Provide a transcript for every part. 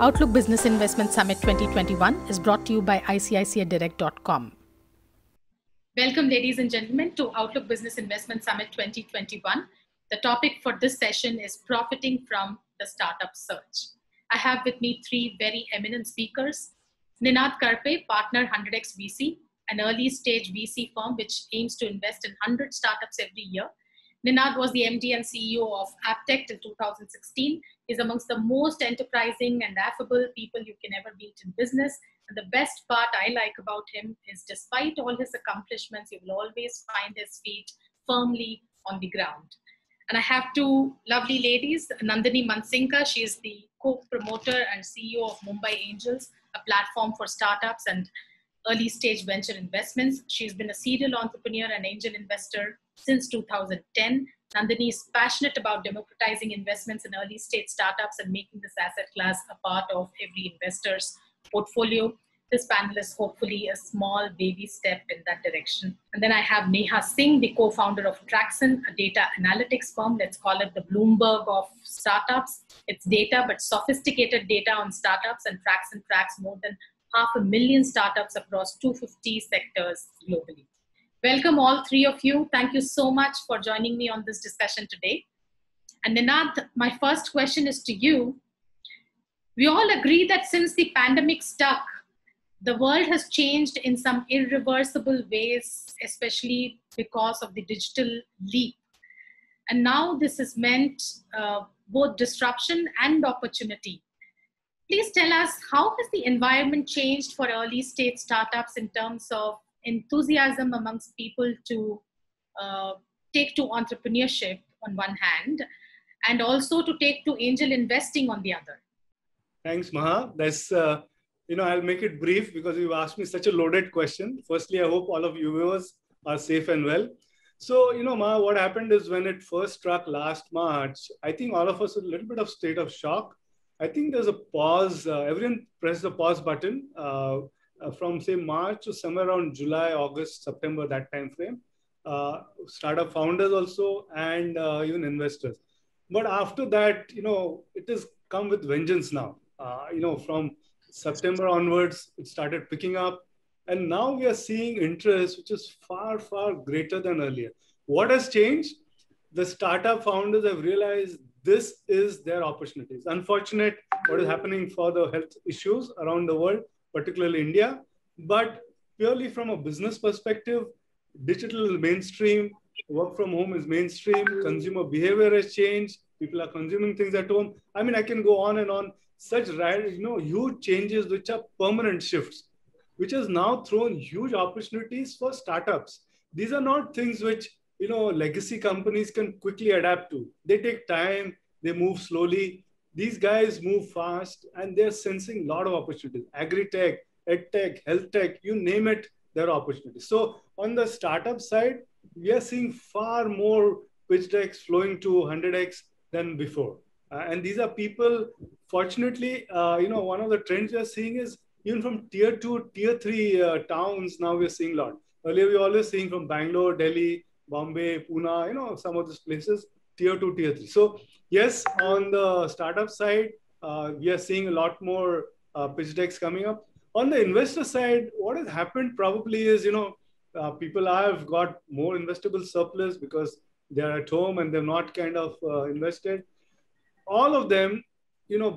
Outlook Business Investment Summit 2021 is brought to you by ICICIdirect.com. Welcome, ladies and gentlemen, to Outlook Business Investment Summit 2021. The topic for this session is profiting from the startup surge. I have with me three very eminent speakers. Ninad Karpe, partner 100x VC, an early stage VC firm which aims to invest in 100 startups every year. Ninad was the MD and CEO of Aptech till 2016. He's amongst the most enterprising and affable people you can ever meet in business. And the best part I like about him is despite all his accomplishments, you will always find his feet firmly on the ground. And I have two lovely ladies, Nandini Mansinka. She is the co-promoter and CEO of Mumbai Angels, a platform for startups and early stage venture investments. She's been a serial entrepreneur and angel investor since 2010. Nandini is passionate about democratizing investments in early stage startups and making this asset class a part of every investor's portfolio. This panel is hopefully a small baby step in that direction. And then I have Neha Singh, the co-founder of Traxon, a data analytics firm. Let's call it the Bloomberg of startups. It's data, but sophisticated data on startups, and Traxon tracks more than 500,000 startups across 250 sectors globally. Welcome all three of you. Thank you so much for joining me on this discussion today. And Ninad, my first question is to you. We all agree that since the pandemic struck, the world has changed in some irreversible ways, especially because of the digital leap. And now this has meant both disruption and opportunity. Please tell us, how has the environment changed for early stage startups in terms of enthusiasm amongst people to take to entrepreneurship on one hand, and also to take to angel investing on the other? Thanks, Maha. That's, I'll make it brief because you've asked me such a loaded question. Firstly, I hope all of you viewers are safe and well. So, Maha, what happened is when it first struck last March, I think all of us were a little bit of state of shock. I think there's a pause. Everyone pressed the pause button from, say, March to somewhere around July, August, September, that time frame. Startup founders also, and even investors. But after that, it has come with vengeance now. From September onwards, it started picking up. And now we are seeing interest, which is far, far greater than earlier. What has changed? The startup founders have realized this is their opportunity. It's unfortunate what is happening for the health issues around the world, particularly India. But purely from a business perspective, digital is mainstream, work from home is mainstream, consumer behavior has changed, people are consuming things at home. I mean, I can go on and on. Such huge changes which are permanent shifts, which has now thrown huge opportunities for startups. These are not things which legacy companies can quickly adapt to. They take time, they move slowly. These guys move fast, and they're sensing a lot of opportunities. Agri-tech, ed-tech, health tech, you name it, there are opportunities. So on the startup side, we are seeing far more pitch decks flowing to 100x than before. And these are people, fortunately, one of the trends we are seeing is even from tier 2, tier 3 towns, now we're seeing a lot. Earlier, we were always seeing from Bangalore, Delhi, Bombay, Pune, some of these places, tier 2, tier 3. So yes, on the startup side, we are seeing a lot more pitch decks coming up. On the investor side, what has happened probably is, people have got more investable surplus because they're at home and they're not kind of invested. All of them,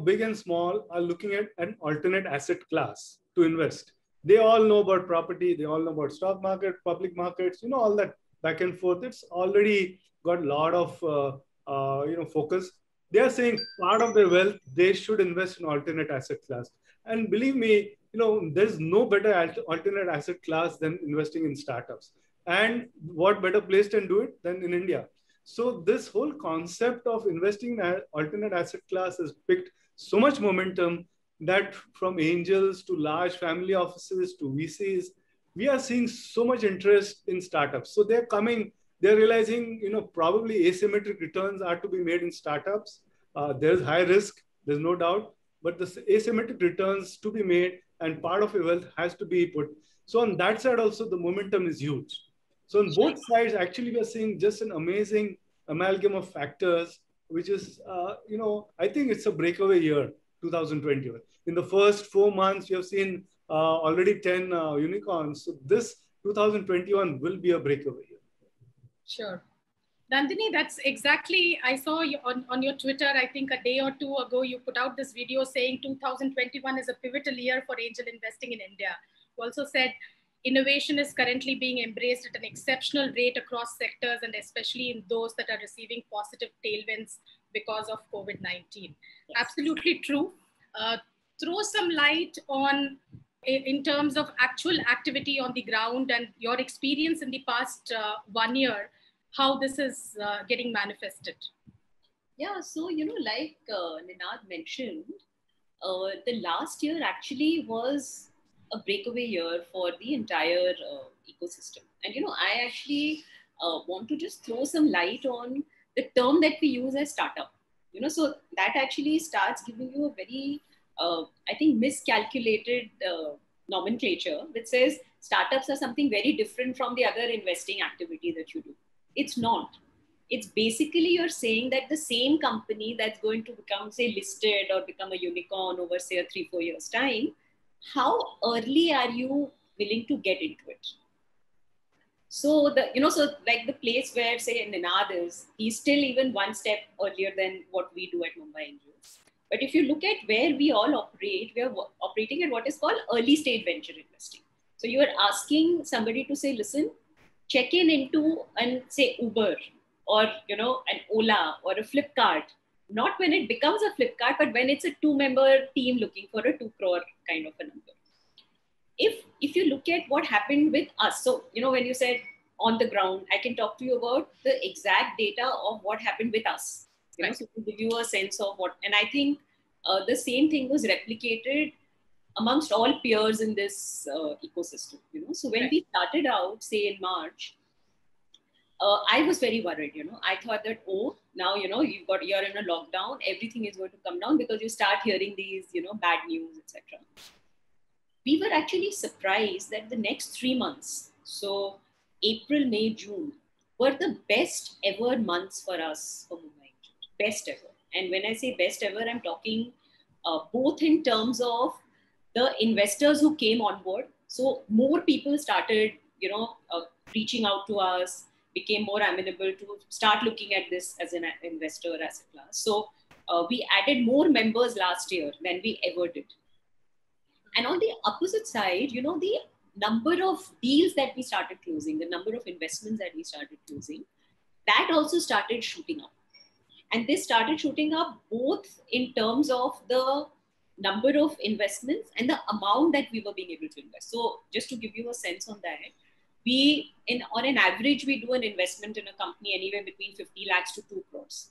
big and small, are looking at an alternate asset class to invest. They all know about property. They all know about stock market, public markets, all that back and forth. It's already got a lot of, focus. They are saying part of their wealth, they should invest in alternate asset class. And believe me, there's no better alternate asset class than investing in startups. And what better place can do it than in India? So this whole concept of investing in alternate asset class has picked so much momentum that from angels to large family offices to VCs, we are seeing so much interest in startups. So they're realizing, probably asymmetric returns are to be made in startups. There's high risk, there's no doubt, but the asymmetric returns to be made and part of your wealth has to be put. So on that side also, the momentum is huge. So on both sides, actually, we are seeing just an amazing amalgam of factors, which is, I think it's a breakaway year. 2021. In the first 4 months, you have seen already 10 unicorns. So this 2021 will be a breakaway year. Sure. Nandini, that's exactly, I saw you on your Twitter, I think a day or two ago, you put out this video saying 2021 is a pivotal year for angel investing in India. You also said innovation is currently being embraced at an exceptional rate across sectors and especially in those that are receiving positive tailwinds because of COVID-19. Yes. Absolutely true. Throw some light on, in terms of actual activity on the ground and your experience in the past 1 year, how this is getting manifested. Yeah, so, like Ninad mentioned, the last year actually was a breakaway year for the entire ecosystem. And, I actually want to just throw some light on the term that we use as startup. So that actually starts giving you a very, I think, miscalculated nomenclature, which says startups are something very different from the other investing activity that you do. It's not. It's basically you're saying that the same company that's going to become, say, listed or become a unicorn over, say, a 3-4 years time, how early are you willing to get into it? So so like the place where, say, Ninad is, he's still even one step earlier than what we do at Mumbai Angels. But if you look at where we all operate, we are operating at what is called early stage venture investing. So you are asking somebody to say, listen, check into and say Uber or an Ola or a Flipkart, not when it becomes a Flipkart, but when it's a 2-member team looking for a 2 crore kind of a number. If you look at what happened with us, so when you said on the ground, I can talk to you about the exact data of what happened with us. So to give you a sense of what, and I think the same thing was replicated amongst all peers in this ecosystem. So when we started out, say in March, I was very worried. I thought that, now you're in a lockdown, everything is going to come down because you start hearing these bad news, etc. We were actually surprised that the next 3 months, so April, May, June, were the best ever months for us for Mumbai. Best ever. And when I say best ever, I'm talking both in terms of the investors who came on board. So more people started, reaching out to us, became more amenable to start looking at this as an investor asset class. So we added more members last year than we ever did. And on the opposite side, the number of deals that we started closing, the number of investments that we started closing, that also started shooting up. And this started shooting up both in terms of the number of investments and the amount that we were being able to invest. So just to give you a sense on that, on an average, we do an investment in a company anywhere between 50 lakhs to 2 crores.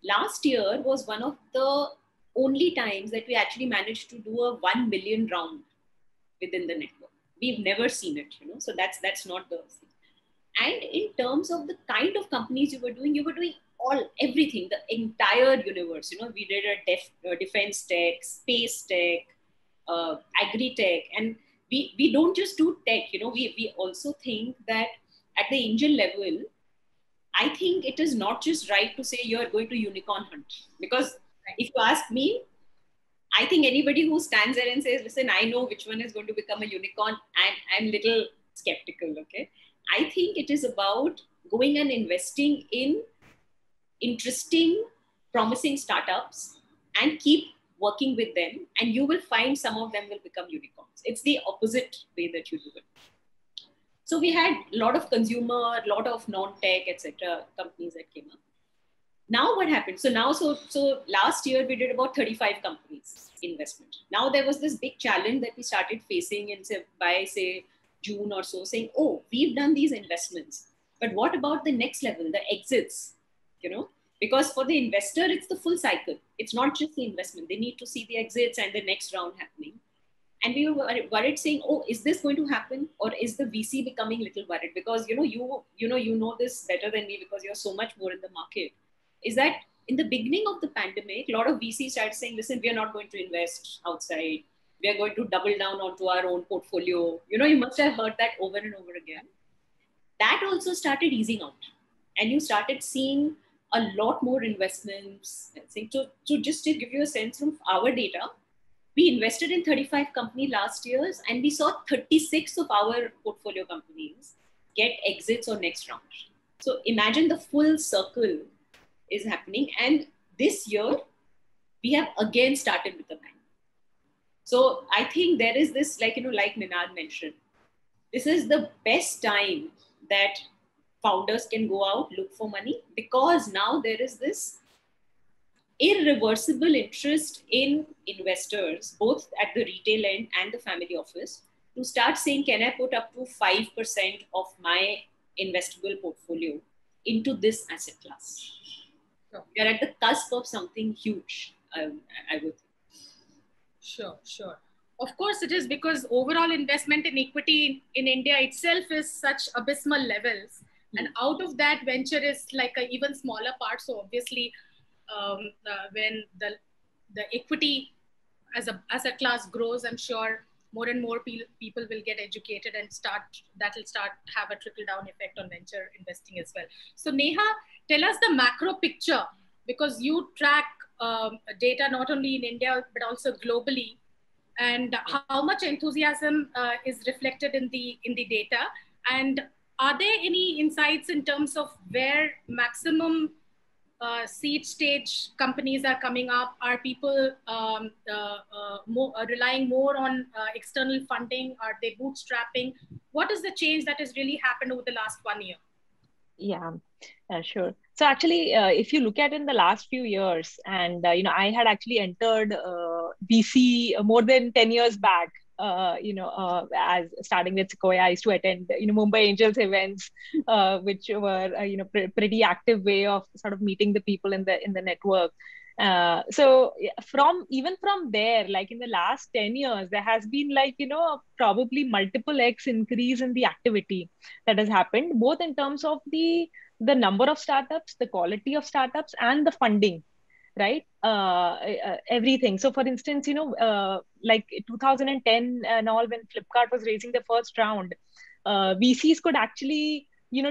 Last year was one of the only times that we actually managed to do a 1 million round within the network. We've never seen it, so that's not the thing. And in terms of the kind of companies you were doing everything, the entire universe. We did a defense tech, space tech, agri-tech, and we don't just do tech. We also think that at the angel level, I think it is not just right to say you're going to unicorn hunt. Because if you ask me, I think anybody who stands there and says, listen, I know which one is going to become a unicorn, I'm little skeptical, okay? I think it is about going and investing in interesting, promising startups and keep working with them, and you will find some of them will become unicorns. It's the opposite way that you do it. So we had a lot of consumer, a lot of non-tech, etc. companies that came up. Now what happened? So last year we did about 35 companies investment. Now there was this big challenge that we started facing by June or so, saying, we've done these investments, but what about the next level, the exits? Because for the investor, it's the full cycle. It's not just the investment. They need to see the exits and the next round happening. And we were worried saying, is this going to happen? Or is the VC becoming a little worried? Because, you know this better than me because you're so much more in the market. Is that in the beginning of the pandemic, a lot of VCs started saying, listen, we are not going to invest outside. We are going to double down onto our own portfolio. You must have heard that over and over again. That also started easing out. And you started seeing a lot more investments. So just to give you a sense of our data, we invested in 35 company last years, and we saw 36 of our portfolio companies get exits or next round. So imagine the full circle is happening. And this year, we have again started with a bang. So I think there is this, like Ninad mentioned, this is the best time that founders can go out, look for money, because now there is this irreversible interest in investors, both at the retail end and the family office, to start saying, can I put up to 5% of my investable portfolio into this asset class? Sure. We are at the cusp of something huge, I would think. Sure. Of course, it is, because overall investment in equity in India itself is such abysmal levels. And out of that, venture is like an even smaller part. So obviously, when the equity as a class grows, I'm sure more and more people will get educated and that will start have a trickle down effect on venture investing as well. So Neha, tell us the macro picture, because you track data not only in India but also globally, and how much enthusiasm is reflected in the data, and are there any insights in terms of where maximum seed stage companies are coming up? Are people relying more on external funding? Are they bootstrapping? What is the change that has really happened over the last 1 year? Yeah, sure. So actually, if you look at in the last few years, and I had actually entered VC more than 10 years back. As starting with Sequoia, I used to attend Mumbai Angels events, which were pretty active way of sort of meeting the people in the network. So even from there, like in the last 10 years, there has been probably multiple X increase in the activity that has happened, both in terms of the number of startups, the quality of startups, and the funding, right? Everything. So for instance, like 2010 and all, when Flipkart was raising the first round, VCs could actually,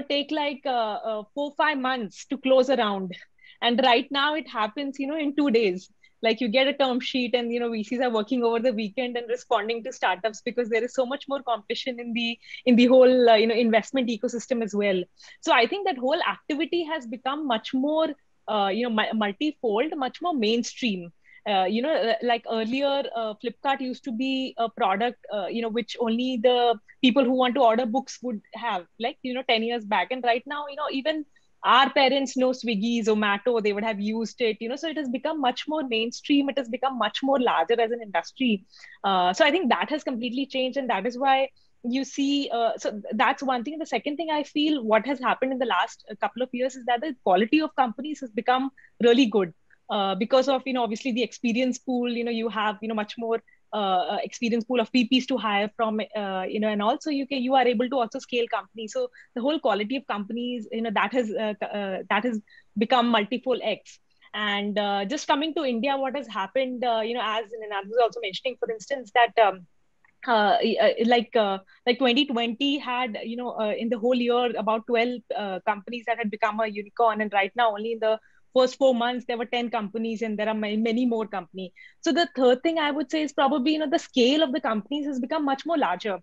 take like 4-5 months to close a round. And right now it happens, in 2 days. Like you get a term sheet and, VCs are working over the weekend and responding to startups, because there is so much more competition in the whole, investment ecosystem as well. So I think that whole activity has become much more, multifold, much more mainstream. Like earlier, Flipkart used to be a product, which only the people who want to order books would have, like, 10 years back. And right now, even our parents know Swiggy, Zomato, they would have used it, so it has become much more mainstream. It has become much more larger as an industry. So I think that has completely changed. And that is why you see, so that's one thing. And the second thing, I feel what has happened in the last couple of years is that the quality of companies has become really good. Because of, obviously the experience pool, you have, much more experience pool of PPs to hire from, and also you are able to also scale companies. So the whole quality of companies, that has become multiple X. And just coming to India, what has happened, as Ninad was also mentioning, for instance, that like 2020 had, in the whole year, about 12 companies that had become a unicorn. And right now, only in the first 4 months, there were 10 companies, and there are many more companies. So the third thing I would say is probably, the scale of the companies has become much more larger,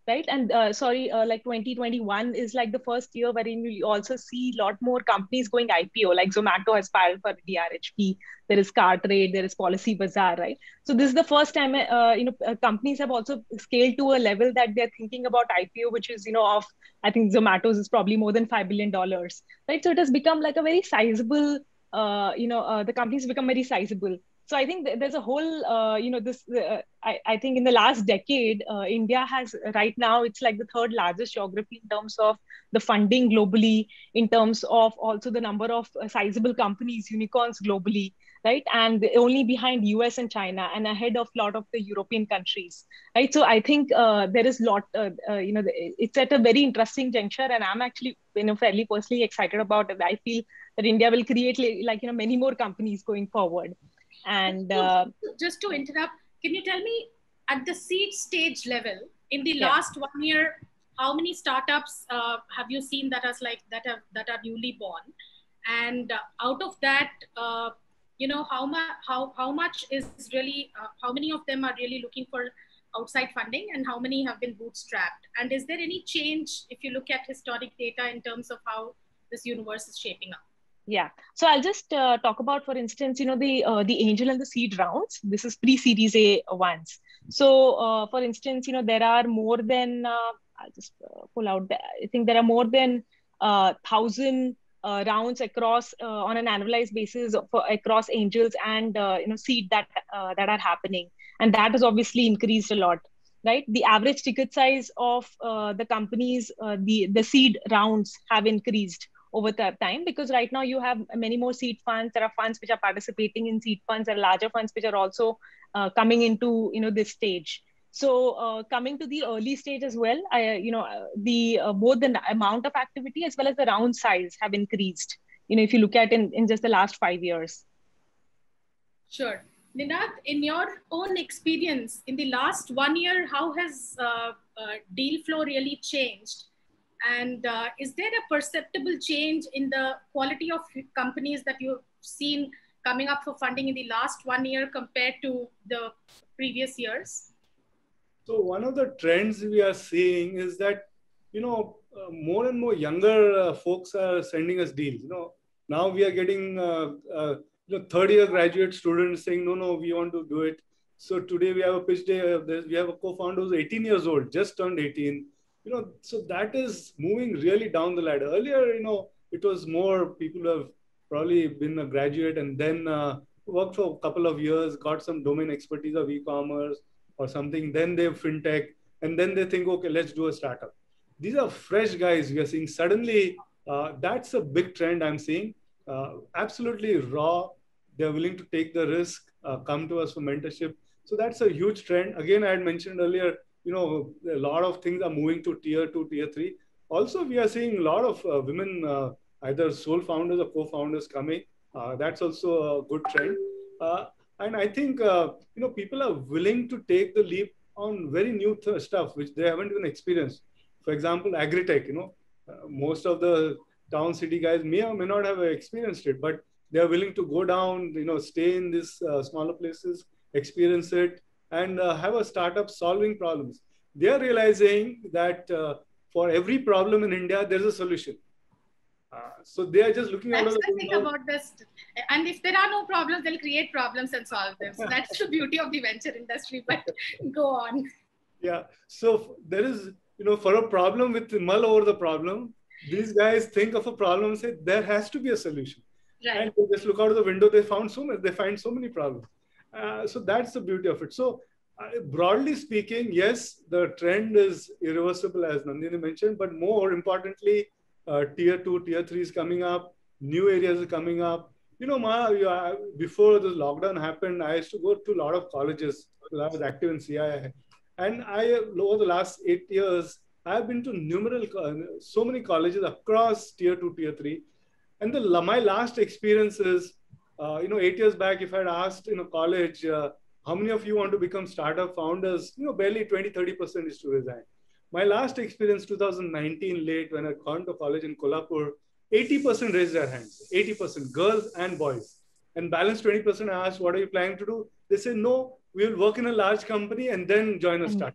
right? And like 2021 is like the first year wherein you also see a lot more companies going IPO, like Zomato has filed for DRHP, there is Cartrade, there is Policy Bazaar, right? So this is the first time, companies have also scaled to a level that they're thinking about IPO, which is, of, I think Zomato's is probably more than $5 billion, right? So it has become like a very sizable, the companies become very sizable. So I think there's a whole, I think in the last decade, India has right now, it's like the third largest geography in terms of the funding globally, in terms of also the number of sizable companies, unicorns globally, right? And only behind US and China, and ahead of a lot of the European countries, right? So I think there is a lot, it's at a very interesting juncture, and I'm actually, fairly personally excited about it. I feel that India will create many more companies going forward. And just to interrupt, can you tell me, at the seed stage level, in the last 1 year, how many startups have you seen that are newly born? And out of that, how much is really, how many of them are really looking for outside funding and how many have been bootstrapped? And is there any change if you look at historic data in terms of how this universe is shaping up? Yeah. So I'll just talk about, for instance, the angel and the seed rounds. This is pre-Series A ones. So, for instance, there are more than I'll just pull out. I think there are more than 1,000 rounds across on an annualized basis across angels and seed that are happening, and that has obviously increased a lot. Right, the average ticket size of the companies, the seed rounds have increased over the time, because right now you have many more seed funds. There are funds which are participating in seed funds. There are larger funds which are also coming into this stage. So coming to the early stage as well, both the amount of activity as well as the round size have increased. If you look at in just the last 5 years. Sure. Ninad, in your own experience, in the last 1 year, how has deal flow really changed? And is there a perceptible change in the quality of companies that you've seen coming up for funding in the last 1 year compared to the previous years? So one of the trends we are seeing is that, more and more younger folks are sending us deals. Now we are getting third-year graduate students saying, no, we want to do it. So today we have a pitch day. We have a co-founder who's 18 years old, just turned 18. So that is moving really down the ladder. Earlier, it was more people who have probably been a graduate and then worked for a couple of years, got some domain expertise of e-commerce or something. Then they have fintech, and then they think, okay, let's do a startup. These are fresh guys we are seeing. Suddenly, that's a big trend I'm seeing. Absolutely raw. They're willing to take the risk, come to us for mentorship. So that's a huge trend. Again, I had mentioned earlier, a lot of things are moving to tier 2, tier 3. Also, we are seeing a lot of women, either sole founders or co-founders coming. That's also a good trend. And I think, people are willing to take the leap on very new stuff, which they haven't even experienced. For example, agri-tech, most of the town city guys may or may not have experienced it, but they are willing to go down, stay in these smaller places, experience it, and have a startup solving problems. They are realizing that for every problem in India, there's a solution. So they are just looking out of the window. About this. And if there are no problems, they'll create problems and solve them. So that's the beauty of the venture industry, but go on. Yeah. So there is, for a problem with mull over the problem, these guys think of a problem and say, there has to be a solution. Right. And they just look out of the window, they find so many problems. So that's the beauty of it. So broadly speaking, yes, the trend is irreversible, as Nandini mentioned, but more importantly, tier 2, tier 3 is coming up, new areas are coming up. Before the lockdown happened, I used to go to a lot of colleges because I was active in CII. And over the last 8 years, I've been to so many colleges across tier 2, tier 3. And my last experience is, 8 years back, if I had asked in a college, how many of you want to become startup founders, barely 20-30% is to resign. My last experience, 2019 late, when I gone to college in Kolhapur, 80% raised their hands, 80%, girls and boys. And balance 20% I asked, what are you planning to do? They said, no, we will work in a large company and then join a startup.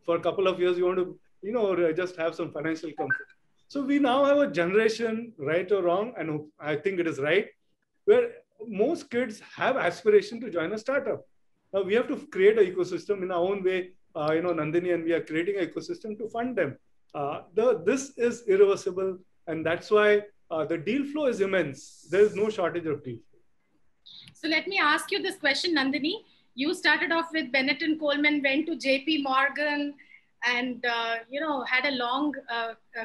For a couple of years, you want to, just have some financial comfort. So we now have a generation, right or wrong, and I think it is right, where most kids have aspiration to join a startup. Now we have to create an ecosystem in our own way. Nandini and we are creating an ecosystem to fund them. This is irreversible, and that's why the deal flow is immense. There is no shortage of deal flow. So let me ask you this question, Nandini. You started off with Bennett and Coleman, went to JP Morgan, and had a long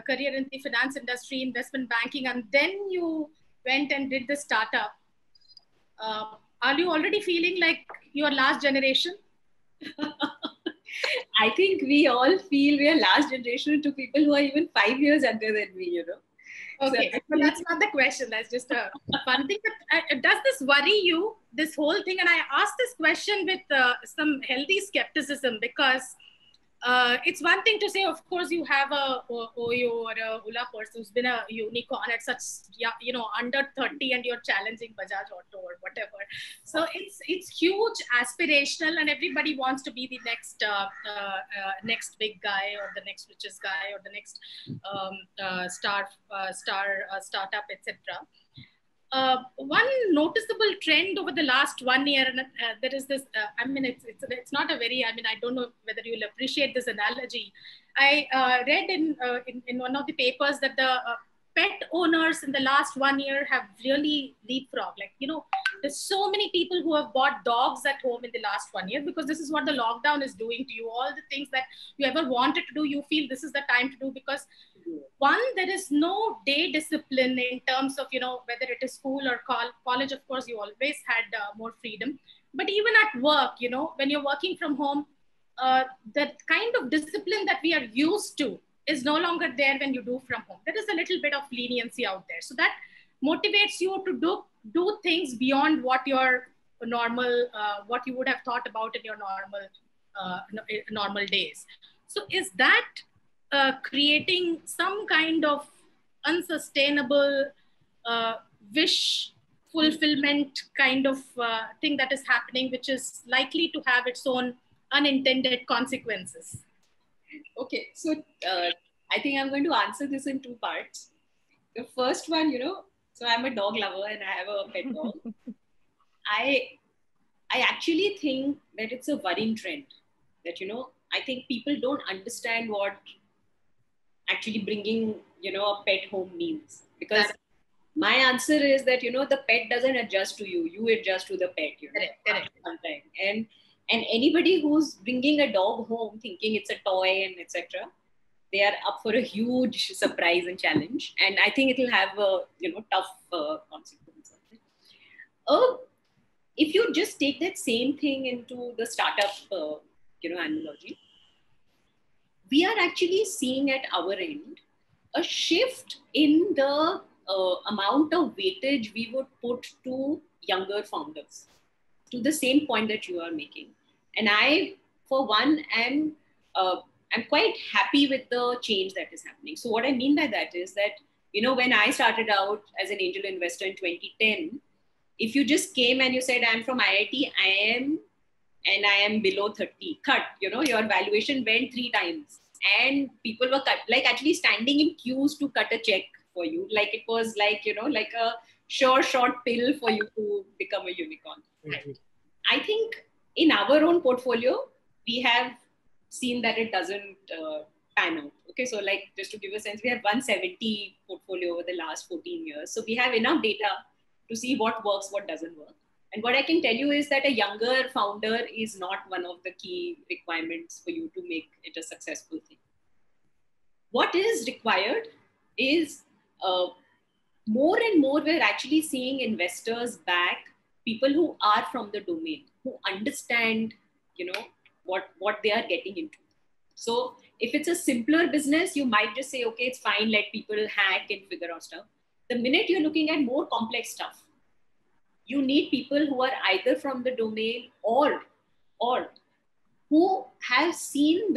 career in the finance industry, investment banking, and then you went and did the startup. Are you already feeling like your last generation? I think we all feel we are last generation to people who are even 5 years younger than me, Okay, so that's not the question. That's just a fun thing. But does this worry you, this whole thing? And I asked this question with some healthy skepticism, because it's one thing to say, of course, you have a Oyo or a Ola person who's been a unicorn at such, under 30 and you're challenging Bajaj Auto or whatever. So it's huge, aspirational, and everybody wants to be the next next big guy or the next richest guy or the next startup, etc. One noticeable trend over the last 1 year, and there is this, it's not a very, I don't know whether you'll appreciate this analogy. I read in one of the papers that the pet owners in the last 1 year have really leapfrogged. There's so many people who have bought dogs at home in the last 1 year because this is what the lockdown is doing to you. All the things that you ever wanted to do, you feel this is the time to do, because one, there is no day discipline in terms of, whether it is school or college. Of course, you always had more freedom. But even at work, when you're working from home, the kind of discipline that we are used to is no longer there when you do from home. There is a little bit of leniency out there. So that motivates you to do things beyond what your normal, what you would have thought about in your normal days. So is that creating some kind of unsustainable wish fulfillment kind of thing that is happening, which is likely to have its own unintended consequences? Okay, so I think I'm going to answer this in two parts. The first one, so I'm a dog lover and I have a pet dog. I actually think that it's a worrying trend that, I think people don't understand what actually bringing, a pet home means. Because my answer is that, the pet doesn't adjust to you. You adjust to the pet, Correct. Sometime. And anybody who's bringing a dog home thinking it's a toy and etc., they are up for a huge surprise and challenge. And I think it'll have a, tough consequences. If you just take that same thing into the startup, analogy, we are actually seeing at our end a shift in the amount of weightage we would put to younger founders, to the same point that you are making. And I, for one, am quite happy with the change that is happening. So what I mean by that is that, when I started out as an angel investor in 2010, if you just came and you said, I'm from IIT, I am below 30, cut, your valuation went 3 times. And people were actually standing in queues to cut a check for you. Like it was like a short pill for you to become a unicorn. Right. I think in our own portfolio, we have seen that it doesn't pan out. Okay, so just to give a sense, we have 170 portfolio over the last 14 years. So we have enough data to see what works, what doesn't work. And what I can tell you is that a younger founder is not one of the key requirements for you to make it a successful thing. What is required is more and more we're actually seeing investors back people who are from the domain, who understand, what they are getting into. So if it's a simpler business, you might just say, okay, it's fine, let people hack and figure out stuff. The minute you're looking at more complex stuff, you need people who are either from the domain or who have seen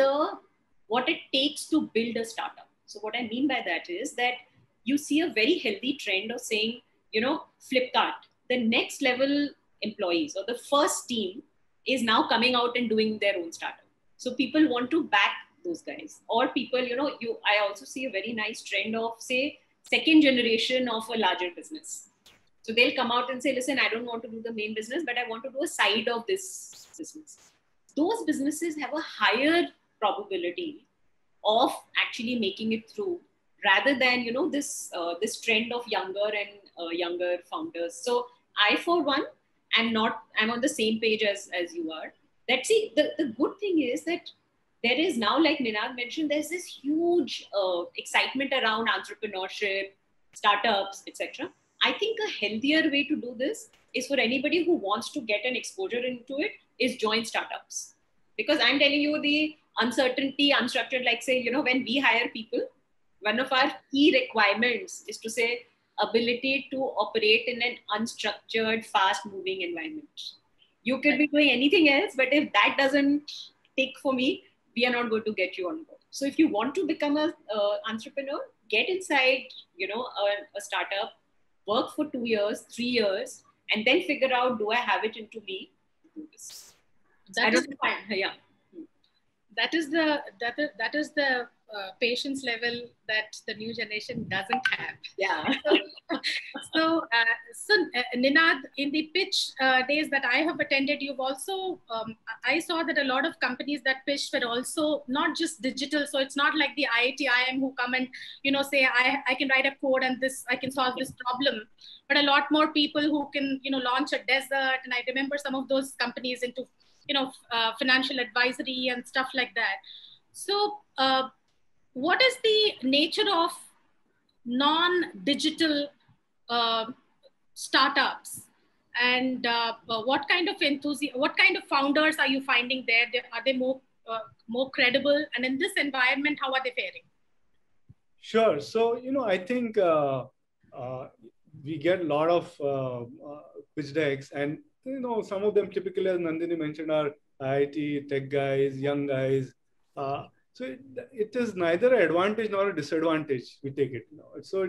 what it takes to build a startup. So what I mean by that is that you see a very healthy trend of saying, Flipkart, the next level employees or the first team is now coming out and doing their own startup. So people want to back those guys. Or people, I also see a very nice trend of, say, second generation of a larger business. So they'll come out and say, listen, I don't want to do the main business, but I want to do a side of this business. Those businesses have a higher probability of actually making it through rather than, this trend of younger founders. So I, for one, I'm on the same page as you are. Let's see, the good thing is that there is now, like Ninad mentioned, there's this huge excitement around entrepreneurship, startups, etc. I think a healthier way to do this is for anybody who wants to get an exposure into it is join startups. Because I'm telling you the uncertainty, unstructured, like say, when we hire people, one of our key requirements is to say ability to operate in an unstructured, fast moving environment. You could be doing anything else, but if that doesn't tick for me, we are not going to get you on board. So if you want to become an entrepreneur, get inside, a startup, work for 2 years, 3 years, and then figure out, do I have it into me to do this? That is the patience level that the new generation doesn't have. Yeah. So Ninad, in the pitch days that I have attended, you've also, I saw that a lot of companies that pitched were also not just digital. So it's not like the IIT, IIM who come and, say, I can write a code and I can solve this problem. But a lot more people who can, launch a desert. And I remember some of those companies into, financial advisory and stuff like that. So what is the nature of non-digital startups, and what kind of founders are you finding there? Are they more credible, and in this environment, how are they faring? Sure. So I think we get a lot of pitch decks, and some of them typically, as Nandini mentioned, are IIT tech guys, young guys. So it is neither an advantage nor a disadvantage. We take it. So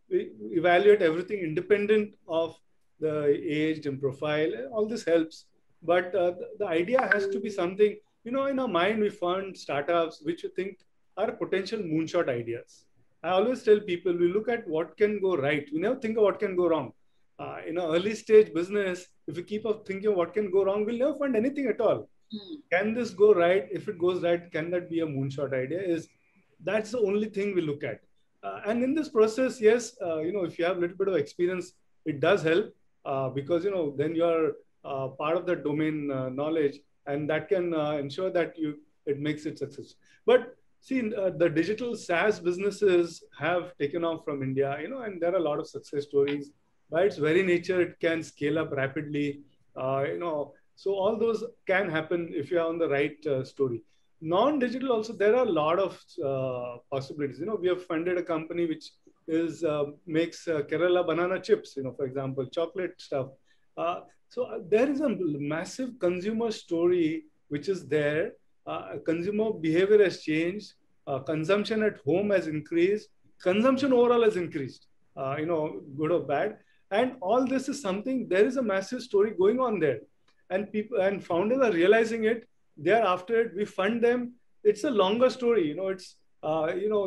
we evaluate everything independent of the age and profile. All this helps, but the idea has to be something. In our mind, we fund startups which we think are potential moonshot ideas. I always tell people, we look at what can go right. We never think of what can go wrong. In an early stage business, if we keep up thinking of what can go wrong, we'll never fund anything at all. Can this go right? If it goes right, can that be a moonshot idea? That's the only thing we look at. And in this process, yes, if you have a little bit of experience, it does help because, then you're part of the domain knowledge, and that can ensure that it makes it successful. But see, the digital SaaS businesses have taken off from India, and there are a lot of success stories. By its very nature, it can scale up rapidly, so all those can happen if you're on the right story. Non-digital also, there are a lot of possibilities. We have funded a company which makes Kerala banana chips, for example, chocolate stuff. So there is a massive consumer story which is there. Consumer behavior has changed. Consumption at home has increased. Consumption overall has increased, good or bad. And all this is something, there is a massive story going on there. And people and founders are realizing it. They are after it. We fund them. It's a longer story. It's,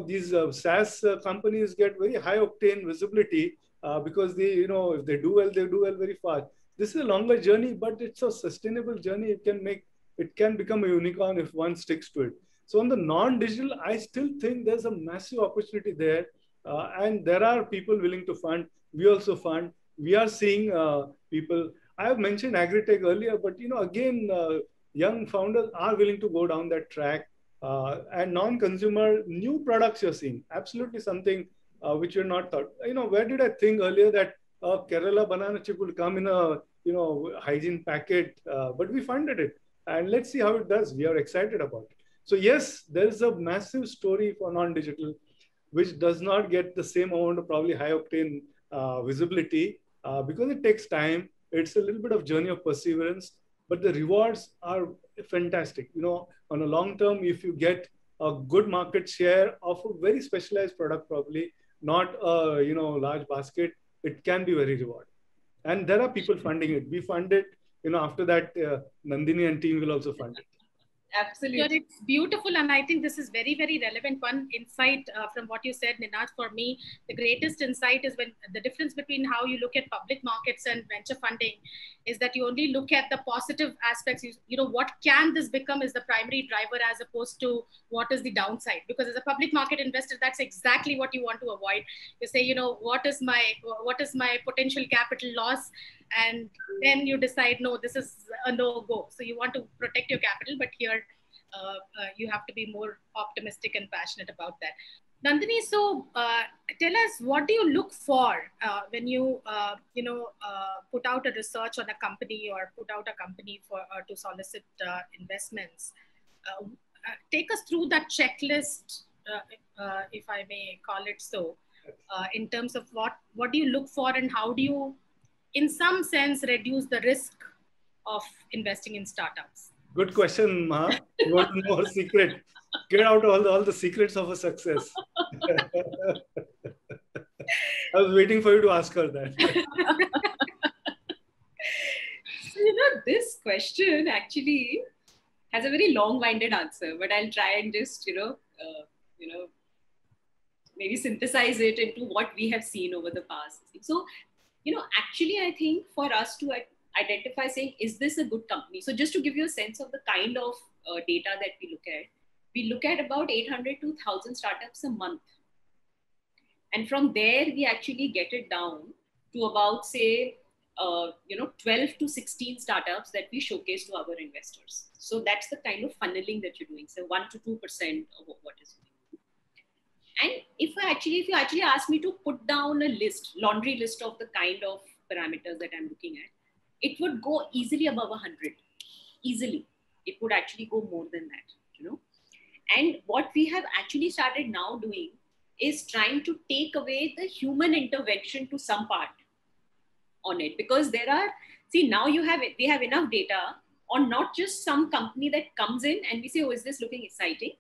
these SaaS companies get very high octane visibility because if they do well very fast. This is a longer journey, but it's a sustainable journey. It can become a unicorn if one sticks to it. So on the non-digital, I still think there's a massive opportunity there. And there are people willing to fund. We also fund. We are seeing people. I have mentioned agri-tech earlier, but again, young founders are willing to go down that track. And non-consumer, new products you're seeing. Absolutely something which you're not thought. Where did I think earlier that Kerala banana chip would come in a hygiene packet? But we funded it, and let's see how it does. We are excited about it. So yes, there is a massive story for non-digital, which does not get the same amount of probably high octane visibility because it takes time. It's a little bit of journey of perseverance, but the rewards are fantastic. On a long term, if you get a good market share of a very specialized product, probably not a large basket, it can be very rewarding. And there are people funding it. We fund it. After that, Nandini and team will also fund it. Absolutely. Yeah, it's beautiful. And I think this is very, very relevant. One insight from what you said, Ninad, for me, the greatest insight is when the difference between how you look at public markets and venture funding is that you only look at the positive aspects. What can this become is the primary driver as opposed to what is the downside. Because as a public market investor, that's exactly what you want to avoid. You say, what is my potential capital loss? And then you decide, no, this is a no-go. So you want to protect your capital, but here you have to be more optimistic and passionate about that. Nandini, so tell us, what do you look for when you, put out a research on a company or put out a company to solicit investments? Take us through that checklist, if I may call it so, in terms of what do you look for and how do you, in some sense, reduce the risk of investing in startups? Good question, Maha. You want to know a secret? Get out all the secrets of a success. I was waiting for you to ask her that. So, this question actually has a very long-winded answer, but I'll try and just, maybe synthesize it into what we have seen over the past. So, actually, I think for us to identify saying, is this a good company? So just to give you a sense of the kind of data that we look at about 800 to 1,000 startups a month. And from there, we actually get it down to about, say, 12 to 16 startups that we showcase to our investors. So that's the kind of funneling that you're doing. So 1 to 2% of what is doing. And if you actually ask me to put down a laundry list of the kind of parameters that I'm looking at, it would go easily above 100. Easily. It would actually go more than that, And what we have actually started now doing is trying to take away the human intervention to some part on it. Because now we have enough data on not just some company that comes in and we say, oh, is this looking exciting?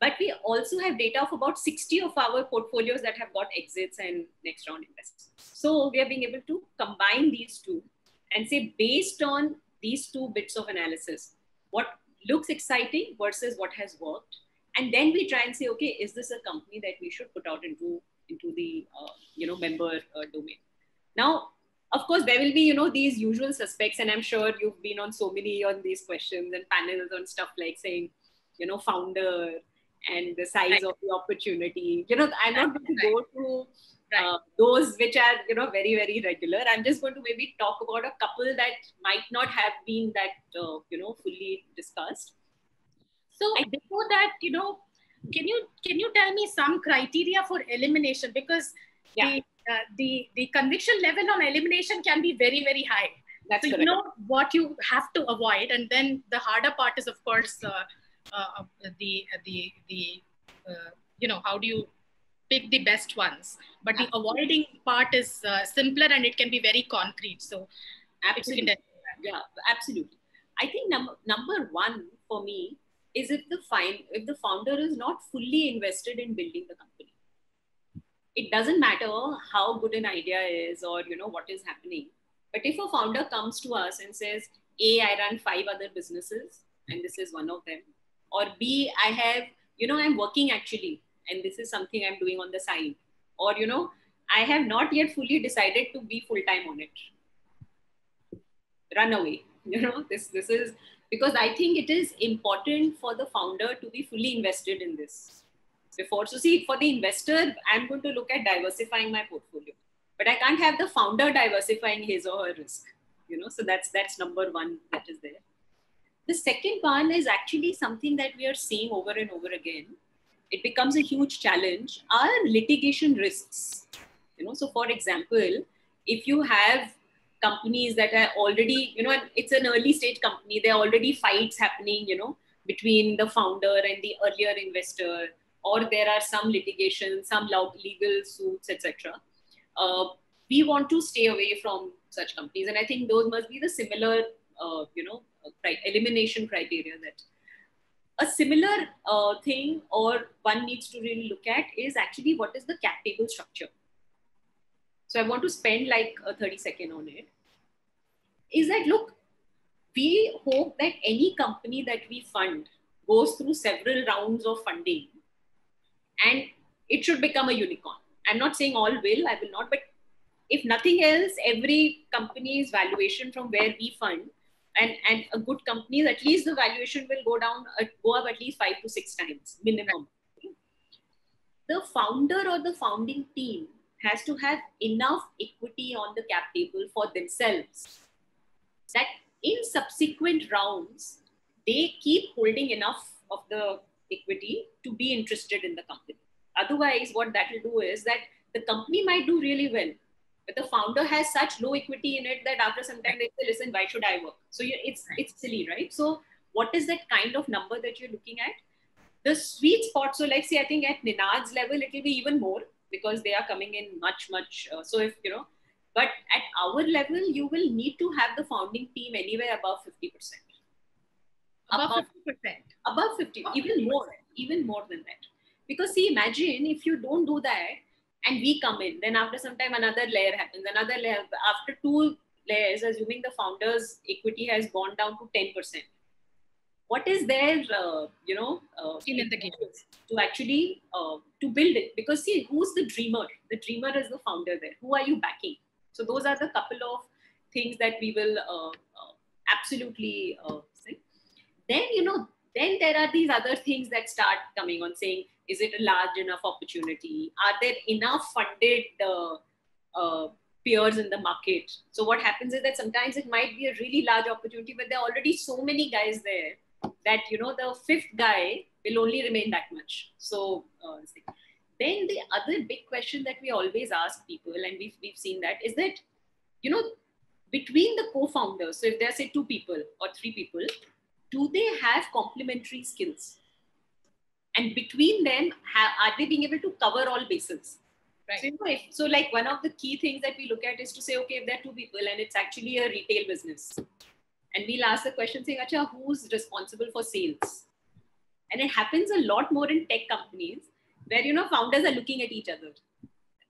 But we also have data of about 60 of our portfolios that have got exits and next round investments. So we are being able to combine these two and say, based on these two bits of analysis, what looks exciting versus what has worked. And then we try and say, okay, is this a company that we should put out into the member domain? Now, of course, there will be, these usual suspects, and I'm sure you've been on so many on these questions and panels on stuff like saying, founder and the size of the opportunity. I'm not going to go to those which are, very, very regular. I'm just going to maybe talk about a couple that might not have been that, fully discussed. So before that, can you tell me some criteria for elimination? Because the conviction level on elimination can be very, very high. That's so correct. You know what you have to avoid, and then the harder part is, of course, how do you pick the best ones? But the avoiding part is simpler, and it can be very concrete. So, absolutely, absolutely. I think number one for me is if the founder is not fully invested in building the company. It doesn't matter how good an idea is or what is happening. But if a founder comes to us and says, A, I run 5 other businesses and this is one of them, or B, I have, I'm working actually and this is something I'm doing on the side, or I have not yet fully decided to be full-time on it, run away. This is because I think it is important for the founder to be fully invested in this before. So see, for the investor, I'm going to look at diversifying my portfolio, but I can't have the founder diversifying his or her risk. So that's number one that is there. The second one is actually something that we are seeing over and over again. It becomes a huge challenge, are litigation risks. So for example, if you have companies that are already, it's an early stage company, there are already fights happening, between the founder and the earlier investor, or there are some litigation, some legal suits, etc. We want to stay away from such companies. And I think those must be the similar, elimination criteria. That a similar thing or one needs to really look at is actually what is the cap table structure. So I want to spend like a 30-second on it. Is that, look, we hope that any company that we fund goes through several rounds of funding and it should become a unicorn. I'm not saying all will, I will not, but if nothing else, every company's valuation from where we fund and a good company, at least the valuation will go up at least 5 to 6 times minimum. The founder or the founding team has to have enough equity on the cap table for themselves that in subsequent rounds, they keep holding enough of the equity to be interested in the company. Otherwise, what that will do is that the company might do really well, but the founder has such low equity in it that after some time they say, listen, why should I work? So it's silly, right? So what is that kind of number that you're looking at? The sweet spot, so like say, I think at Ninad's level, it will be even more because they are coming in much, so if, but at our level, you will need to have the founding team anywhere above 50%. Above 50%. Above 50, even more than that. Because see, imagine if you don't do that and we come in, then after some time another layer happens, another layer. After 2 layers, assuming the founder's equity has gone down to 10%. What is their, skin in the game to actually to build it? Because see, who's the dreamer? The dreamer is the founder there. Who are you backing? So those are the couple of things that we will absolutely say. Then, then there are these other things that start coming on, saying, is it a large enough opportunity? Are there enough funded peers in the market? So what happens is that sometimes it might be a really large opportunity, but there are already so many guys there that, the 5th guy will only remain that much. So then the other big question that we always ask people, and we've seen that, is that, between the co-founders, so if there are say 2 people or 3 people, do they have complementary skills? And between them, are they being able to cover all bases? Right. So like one of the key things that we look at is to say, okay, if there are 2 people and it's actually a retail business, and we'll ask the question saying, Acha, who's responsible for sales? And it happens a lot more in tech companies where, founders are looking at each other.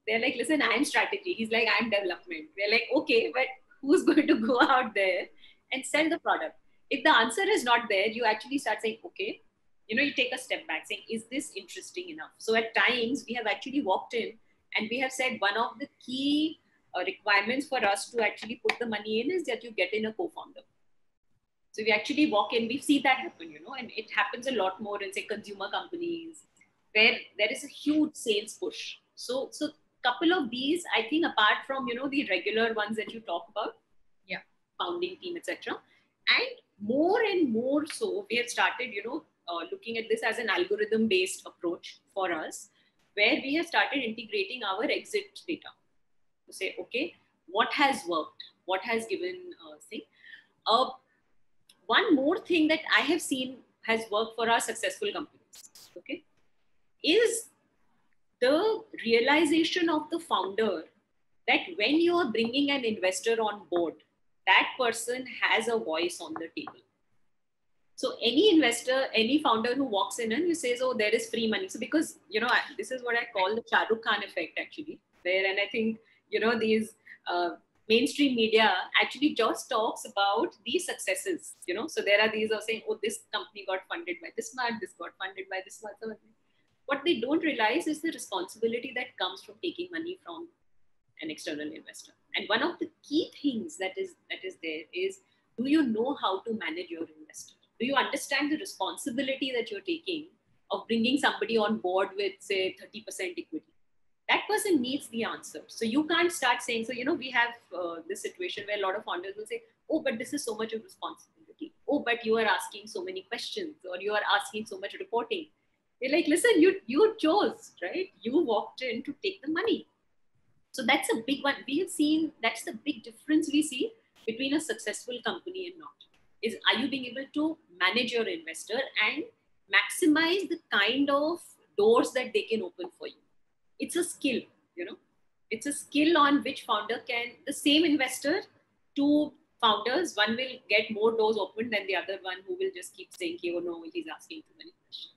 They're like, listen, I'm strategy. He's like, I'm development. We're like, okay, but who's going to go out there and sell the product? If the answer is not there, you actually start saying, okay, you take a step back saying, is this interesting enough? So at times we have actually walked in and we have said one of the key requirements for us to actually put the money in is that you get in a co-founder. So we actually walk in, we see that happen, and it happens a lot more in say consumer companies where there is a huge sales push. So couple of these, I think, apart from, the regular ones that you talk about, founding team, etc. And more so, we have started, looking at this as an algorithm-based approach for us, where we have started integrating our exit data to say, okay, what has worked? What has given thing? One more thing that I have seen has worked for our successful companies, okay, is the realization of the founder that when you are bringing an investor on board, that person has a voice on the table. So any investor, any founder who walks in and who says, oh, there is free money. So because, this is what I call the Shah Rukh Khan effect actually, where, and I think, these mainstream media actually just talks about these successes, so there are these of saying, oh, this company got funded by this much, this got funded by this much. What they don't realize is the responsibility that comes from taking money from an external investor. And one of the key things that is there is, do you know how to manage your investor? Do you understand the responsibility that you're taking of bringing somebody on board with, say, 30% equity? That person needs the answer. So you can't start saying, so, we have this situation where a lot of founders will say, oh, but this is so much of responsibility. Oh, but you are asking so many questions, or you are asking so much reporting. They're like, listen, you chose, right? You walked in to take the money. So that's a big one. We have seen, that's the big difference we see between a successful company and not. Is, are you being able to manage your investor and maximize the kind of doors that they can open for you? It's a skill, it's a skill on which founder can, the same investor, 2 founders, one will get more doors open than the other one who will just keep saying, oh no, he's asking too many questions.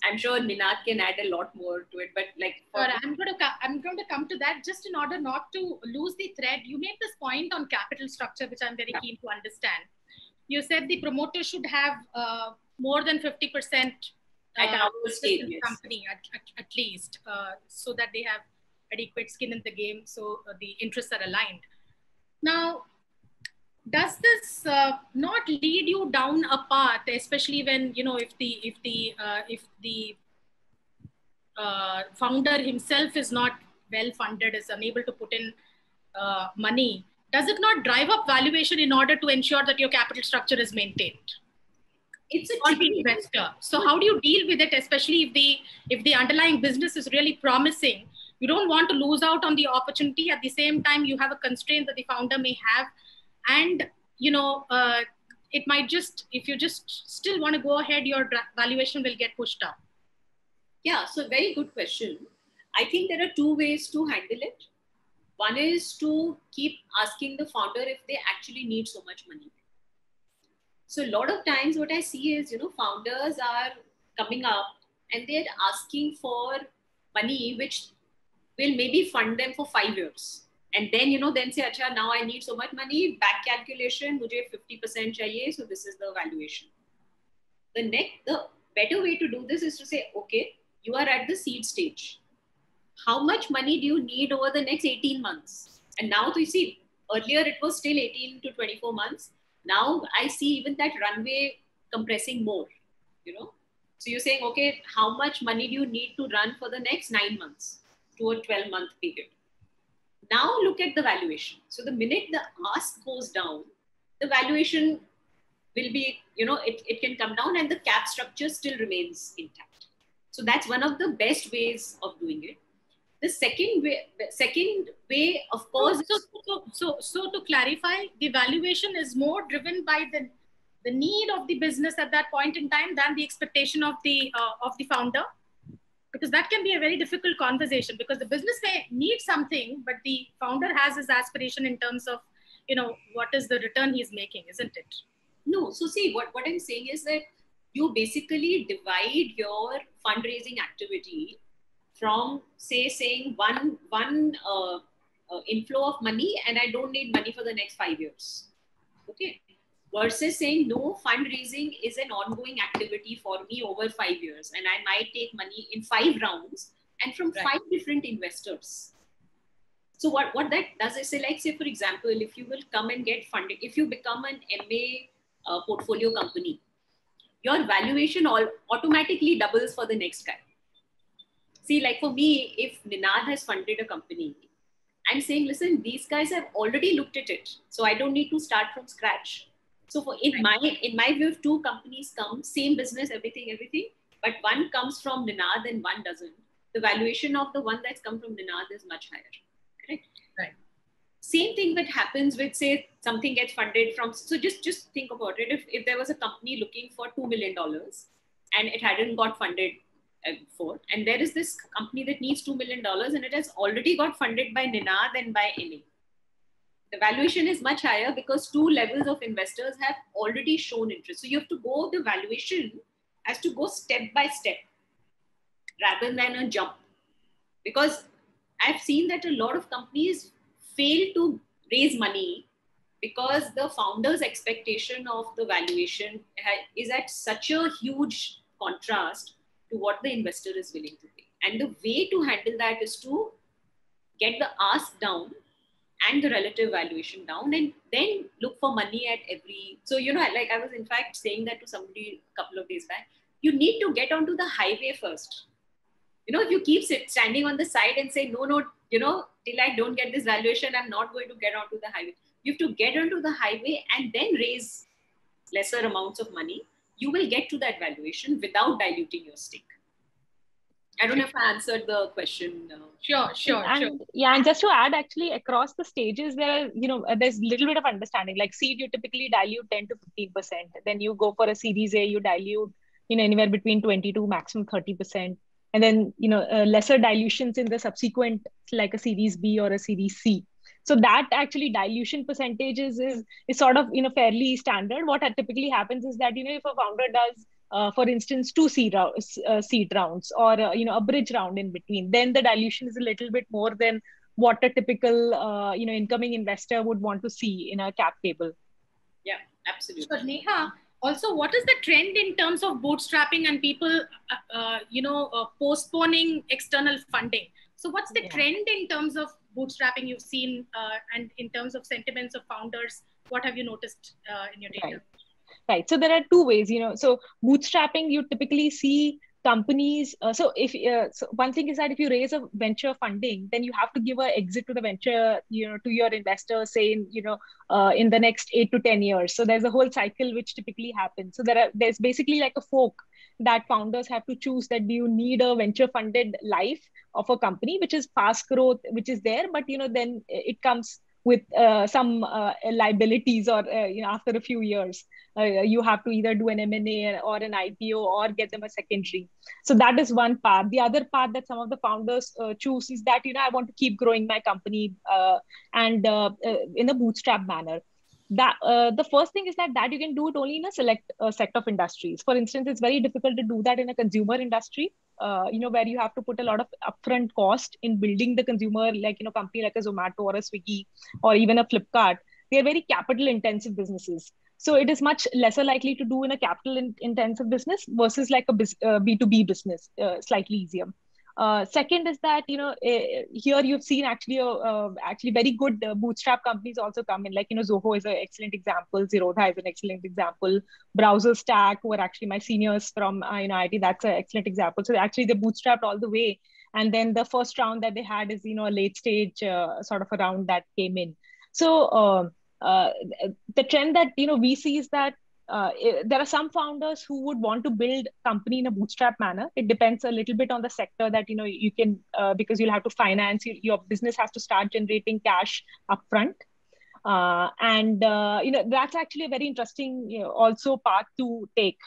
I'm sure Ninad can add a lot more to it, but like... I'm going to come to that just in order not to lose the thread. You made this point on capital structure, which I'm very keen to understand. You said the promoter should have more than 50% at our stage, in the company at least, so that they have adequate skin in the game, so the interests are aligned. Now, does this not lead you down a path, especially when, if the founder himself is not well funded, is unable to put in money? Does it not drive up valuation in order to ensure that your capital structure is maintained? It's a tricky investor. So how do you deal with it, especially if the underlying business is really promising? You don't want to lose out on the opportunity. At the same time, you have a constraint that the founder may have. And, it might just, if you just still want to go ahead, your valuation will get pushed up. Yeah, so very good question. I think there are 2 ways to handle it. One is to keep asking the founder if they actually need so much money. So a lot of times what I see is, founders are coming up and they're asking for money, which will maybe fund them for 5 years. And then, then say, Acha, now I need so much money, back calculation, mujhe 50% chahiye, so this is the valuation. The better way to do this is to say, okay, you are at the seed stage. How much money do you need over the next 18 months? And now you see, earlier it was still 18 to 24 months. Now I see even that runway compressing more, So you're saying, okay, how much money do you need to run for the next 9 months to a 12-month period? Now look at the valuation. So the minute the ask goes down, the valuation will be, it can come down and the cap structure still remains intact. So that's one of the best ways of doing it. The second way, of course. So to clarify, the valuation is more driven by the need of the business at that point in time than the expectation of the founder, because that can be a very difficult conversation, because the business may need something, but the founder has his aspiration in terms of, what is the return he's making, isn't it? No. So see, what I'm saying is that you basically divide your fundraising activity from, say, saying one inflow of money and I don't need money for the next 5 years. Okay. Versus saying, no, fundraising is an ongoing activity for me over 5 years. And I might take money in 5 rounds and from 5 different investors. So what that does is, say, for example, if you will come and get funded, if you become an MA portfolio company, your valuation automatically doubles for the next guy. See, like for me, if Ninad has funded a company, I'm saying, listen, these guys have already looked at it. So I don't need to start from scratch. So in my view, if 2 companies come, same business, everything, but one comes from Ninad and one doesn't, the valuation of the one that's come from Ninad is much higher. Correct? Right. Same thing that happens with, say, something gets funded from, so just think about it. If there was a company looking for $2 million and it hadn't got funded before, and there is this company that needs $2 million and it has already got funded by Ninad and by NA. The valuation is much higher because 2 levels of investors have already shown interest. So you have to go, the valuation has to go step by step rather than a jump. Because I've seen that a lot of companies fail to raise money because the founder's expectation of the valuation is at such a huge contrast to what the investor is willing to pay. And the way to handle that is to get the ask down and the relative valuation down, and then look for money at every. So, like I was in fact saying that to somebody a couple of days back, you need to get onto the highway first. If you keep standing on the side and say, no, till I don't get this valuation, I'm not going to get onto the highway. You have to get onto the highway and then raise lesser amounts of money. You will get to that valuation without diluting your stake. I don't know if I answered the question. Sure. Yeah, and just to add, actually, across the stages, there are, there's a little bit of understanding. Like seed, you typically dilute 10 to 15%. Then you go for a Series A, you dilute, anywhere between 20 to maximum 30%. And then, lesser dilutions in the subsequent, like a Series B or a Series C. So that actually dilution percentages is sort of, fairly standard. What typically happens is that, if a founder does, for instance, 2 seed rounds or, a bridge round in between, then the dilution is a little bit more than what a typical, incoming investor would want to see in a cap table. Yeah, absolutely. So Neha, also, what is the trend in terms of bootstrapping and people, postponing external funding? So what's the trend in terms of bootstrapping you've seen, and in terms of sentiments of founders? What have you noticed in your data? Right. So there are 2 ways, so bootstrapping, you typically see companies. So one thing is that if you raise a venture funding, then you have to give an exit to the venture, to your investors, say in the next 8 to 10 years. So there's a whole cycle which typically happens. So there's basically like a fork that founders have to choose, that do you need a venture funded life of a company, which is fast growth, which is there, but then it comes with some liabilities, or after a few years, you have to either do an M&A or an IPO or get them a secondary. So that is one path. The other path that some of the founders choose is that I want to keep growing my company and in a bootstrap manner. the first thing is that you can do it only in a select set of industries. For instance, it's very difficult to do that in a consumer industry, where you have to put a lot of upfront cost in building the consumer, like, company like a Zomato or a Swiggy or even a Flipkart. They are very capital intensive businesses. So it is much lesser likely to do in a capital intensive business versus like a B2B business, slightly easier. Second is that, here you've seen actually very good bootstrap companies also come in, like, Zoho is an excellent example, Zerodha is an excellent example, Browser Stack, who are actually my seniors from IT, that's an excellent example. So actually they bootstrapped all the way, and then the first round that they had is a late stage sort of a round that came in. So the trend that we see is that there are some founders who would want to build company in a bootstrap manner. It depends a little bit on the sector that you can, because you'll have to finance, your business has to start generating cash upfront. And that's actually a very interesting also path to take.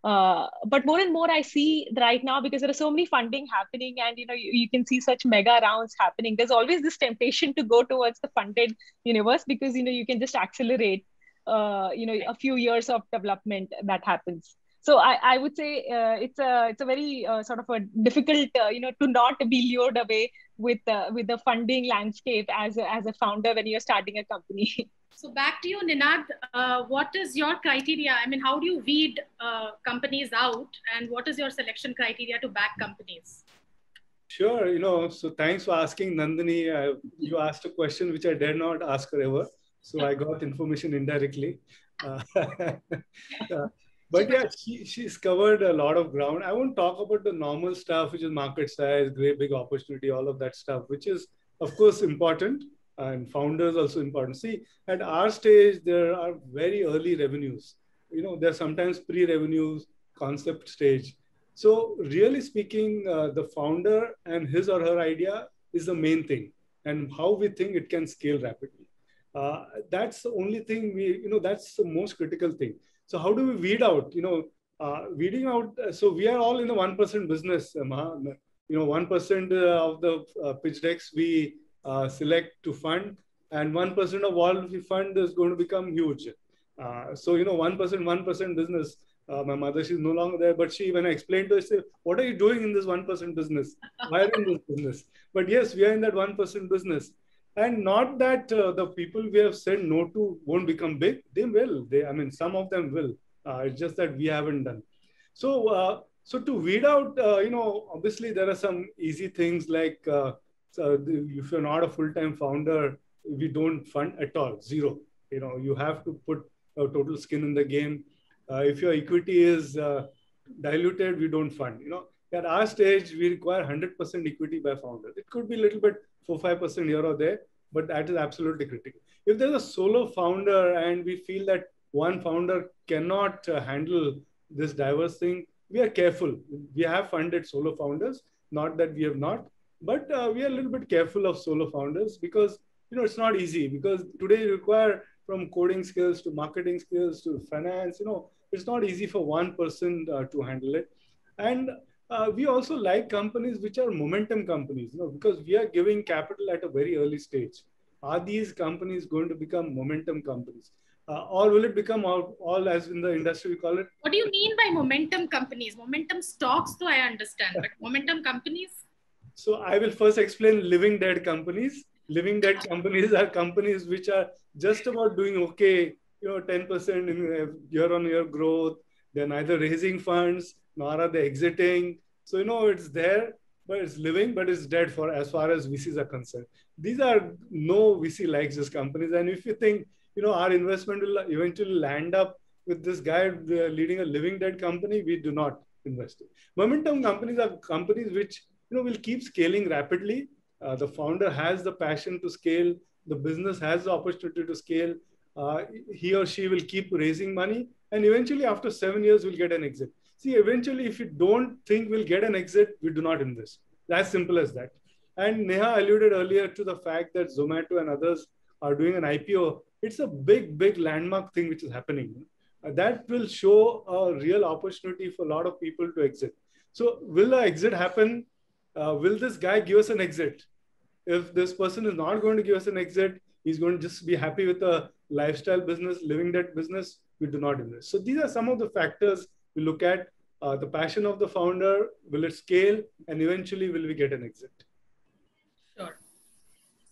But more and more I see right now, because there are so many funding happening, and you can see such mega rounds happening. There's always this temptation to go towards the funded universe, because you can just accelerate a few years of development that happens. So I would say it's a very sort of a difficult to not be lured away with the funding landscape as a founder when you're starting a company. So back to you, Ninad. What is your criteria? I mean, how do you weed companies out, and what is your selection criteria to back companies? Sure. So thanks for asking, Nandini. You asked a question which I dare not ask her ever. So I got information indirectly. But yeah, she's covered a lot of ground. I won't talk about the normal stuff, which is market size, great big opportunity, all of that stuff, which is, of course, important. And founders also important. See, at our stage, there are very early revenues. There are sometimes pre-revenues, concept stage. So really speaking, the founder and his or her idea is the main thing, and how we think it can scale rapidly. That's the only thing that's the most critical thing. So how do we weed out? Weeding out. So we are all in the 1% business. 1% of the pitch decks we select to fund, and 1% of all we fund is going to become huge. So 1% business. My mother, she's no longer there, but when I explained to her, she said, "What are you doing in this 1% business? Why are you in this business?" But yes, we are in that 1% business. And not that the people we have said no to won't become big. They will. Some of them will. It's just that we haven't done. So to weed out, obviously there are some easy things like if you're not a full-time founder, we don't fund at all, zero. You have to put a total skin in the game. If your equity is diluted, we don't fund. At our stage, we require 100% equity by founder. It could be a little bit 4-5% here or there, but that is absolutely critical. If there's a solo founder and we feel that one founder cannot handle this diverse thing, we are careful. We have funded solo founders, not that we have not, but we are a little bit careful of solo founders because, it's not easy, because today you require from coding skills to marketing skills to finance, it's not easy for one person to handle it. And we also like companies which are momentum companies, because we are giving capital at a very early stage. Are these companies going to become momentum companies? Or will it become all, as in the industry we call it? What do you mean by momentum companies? Momentum stocks, though I understand, but momentum companies? So I will first explain living dead companies. Living dead companies are companies which are just about doing okay, 10% in year-on-year growth. They're neither raising funds, nor are they exiting. So, it's there, but it's living, but it's dead as far as VCs are concerned. These are no VC likes these companies. And if you think, our investment will eventually land up with this guy leading a living dead company, we do not invest in. Momentum companies are companies which, will keep scaling rapidly. The founder has the passion to scale. The business has the opportunity to scale. He or she will keep raising money. And eventually, after 7 years, we'll get an exit. See, eventually, if you don't think we'll get an exit, we do not invest. As simple as that. And Neha alluded earlier to the fact that Zomato and others are doing an IPO. It's a big, big landmark thing which is happening. That will show a real opportunity for a lot of people to exit. So will an exit happen? Will this guy give us an exit? If this person is not going to give us an exit, he's going to just be happy with a lifestyle business, living that business, we do not invest. So these are some of the factors we look at. The passion of the founder, will it scale, and eventually will we get an exit? Sure.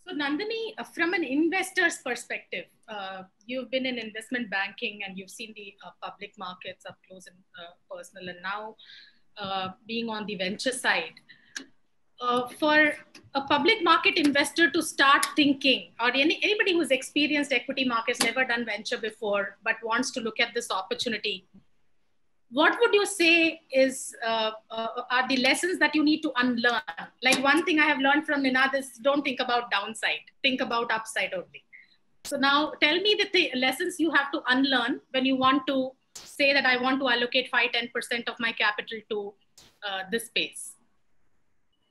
So Nandini, from an investor's perspective, you've been in investment banking and you've seen the public markets up close and personal, and now being on the venture side. For a public market investor to start thinking, or anybody who's experienced equity markets, never done venture before, but wants to look at this opportunity, what would you say is are the lessons that you need to unlearn? Like, one thing I have learned from Ninad is don't think about downside, think about upside only. So now tell me the lessons you have to unlearn when you want to say that I want to allocate 5-10% of my capital to this space.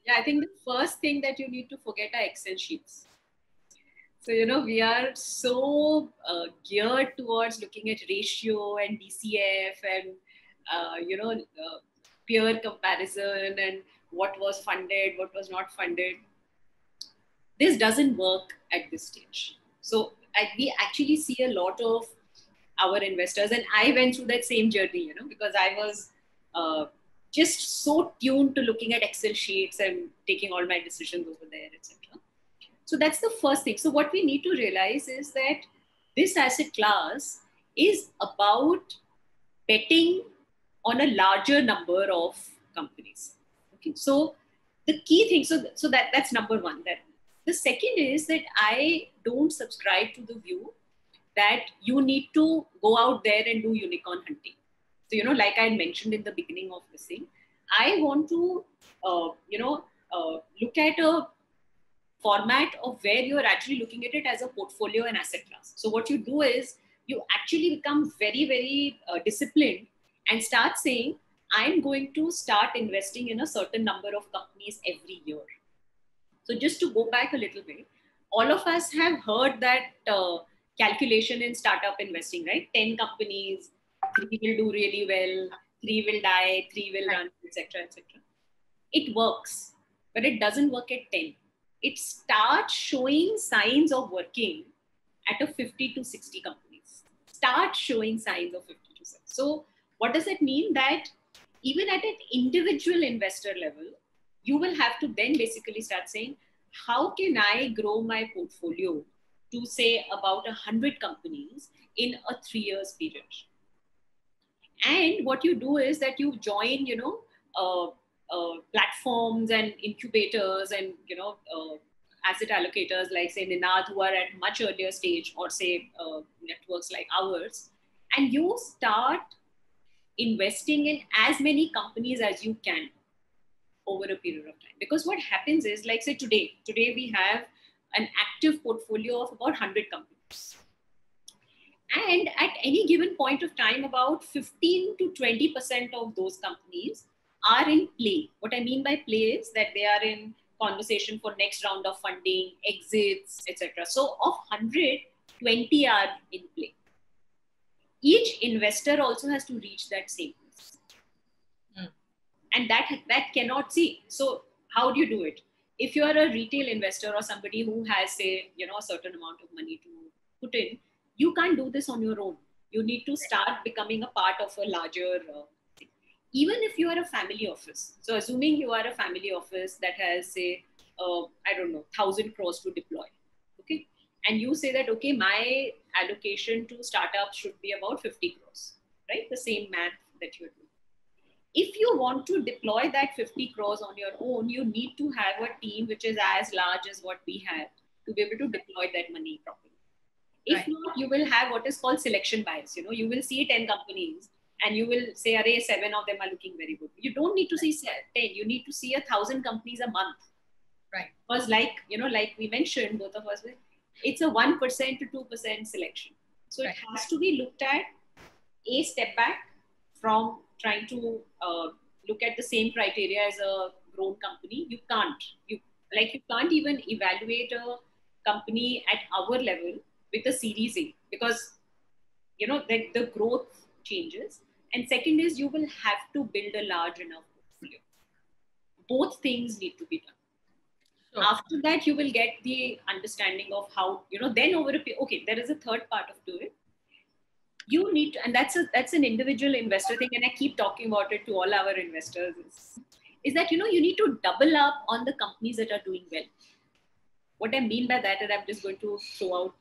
Yeah, I think the first thing that you need to forget are Excel sheets. So, we are so geared towards looking at ratio and DCF and, peer comparison and what was funded, what was not funded. This doesn't work at this stage. So we actually see a lot of our investors, and I went through that same journey, because I was just so tuned to looking at Excel sheets and taking all my decisions over there, etc. So that's the first thing. So what we need to realize is that this asset class is about betting on a larger number of companies. Okay, so the key thing, so that's number one. That the second is that I don't subscribe to the view that you need to go out there and do unicorn hunting. So, like I mentioned in the beginning of this thing, I want to, look at a format of where you're actually looking at it as a portfolio and asset class. So what you do is you actually become very, very disciplined and start saying, I'm going to start investing in a certain number of companies every year. So just to go back a little bit, all of us have heard that calculation in startup investing, right? 10 companies, 3 will do really well, 3 will die, 3 will run, etc., etc. It works, but it doesn't work at 10. It starts showing signs of working at a 50 to 60 companies. Start showing signs of 50 to 60. So what does that mean? That even at an individual investor level, you will have to then basically start saying, how can I grow my portfolio to say about 100 companies in a 3 years period? And what you do is that you join, platforms and incubators and, asset allocators like say Ninad, who are at much earlier stage, or say networks like ours, and you start investing in as many companies as you can over a period of time. Because what happens is, like say today we have an active portfolio of about 100 companies. And at any given point of time, about 15 to 20% of those companies are in play. What I mean by play is that they are in conversation for next round of funding, exits, etc. So of 100, 20 are in play. Each investor also has to reach that same place. And that cannot see. So how do you do it? If you are a retail investor or somebody who has, say, a certain amount of money to put in, you can't do this on your own. You need to start becoming a part of a larger thing. Even if you are a family office. So assuming you are a family office that has, say, 1,000 crores to deploy. Okay. And you say that, okay, my allocation to startups should be about 50 crores, right? The same math that you're doing. If you want to deploy that 50 crores on your own, you need to have a team which is as large as what we have to be able to deploy that money properly. If not, you will have what is called selection bias. You will see 10 companies and you will say, array, 7 of them are looking very good. You don't need to see 10. You need to see 1,000 companies a month. Right. Because like we mentioned, both of us, it's a 1% to 2% selection. So it has to be looked at a step back from trying to look at the same criteria as a grown company. You can't. You can't even evaluate a company at our level with a Series A, because the growth changes. And second is, you will have to build a large enough portfolio. Both things need to be done. Sure. After that, you will get the understanding of how, then over a period, okay, there is a third part of to it. You need to, and that's an individual investor thing, and I keep talking about it to all our investors, is that, you need to double up on the companies that are doing well. What I mean by that, and I'm just going to throw out,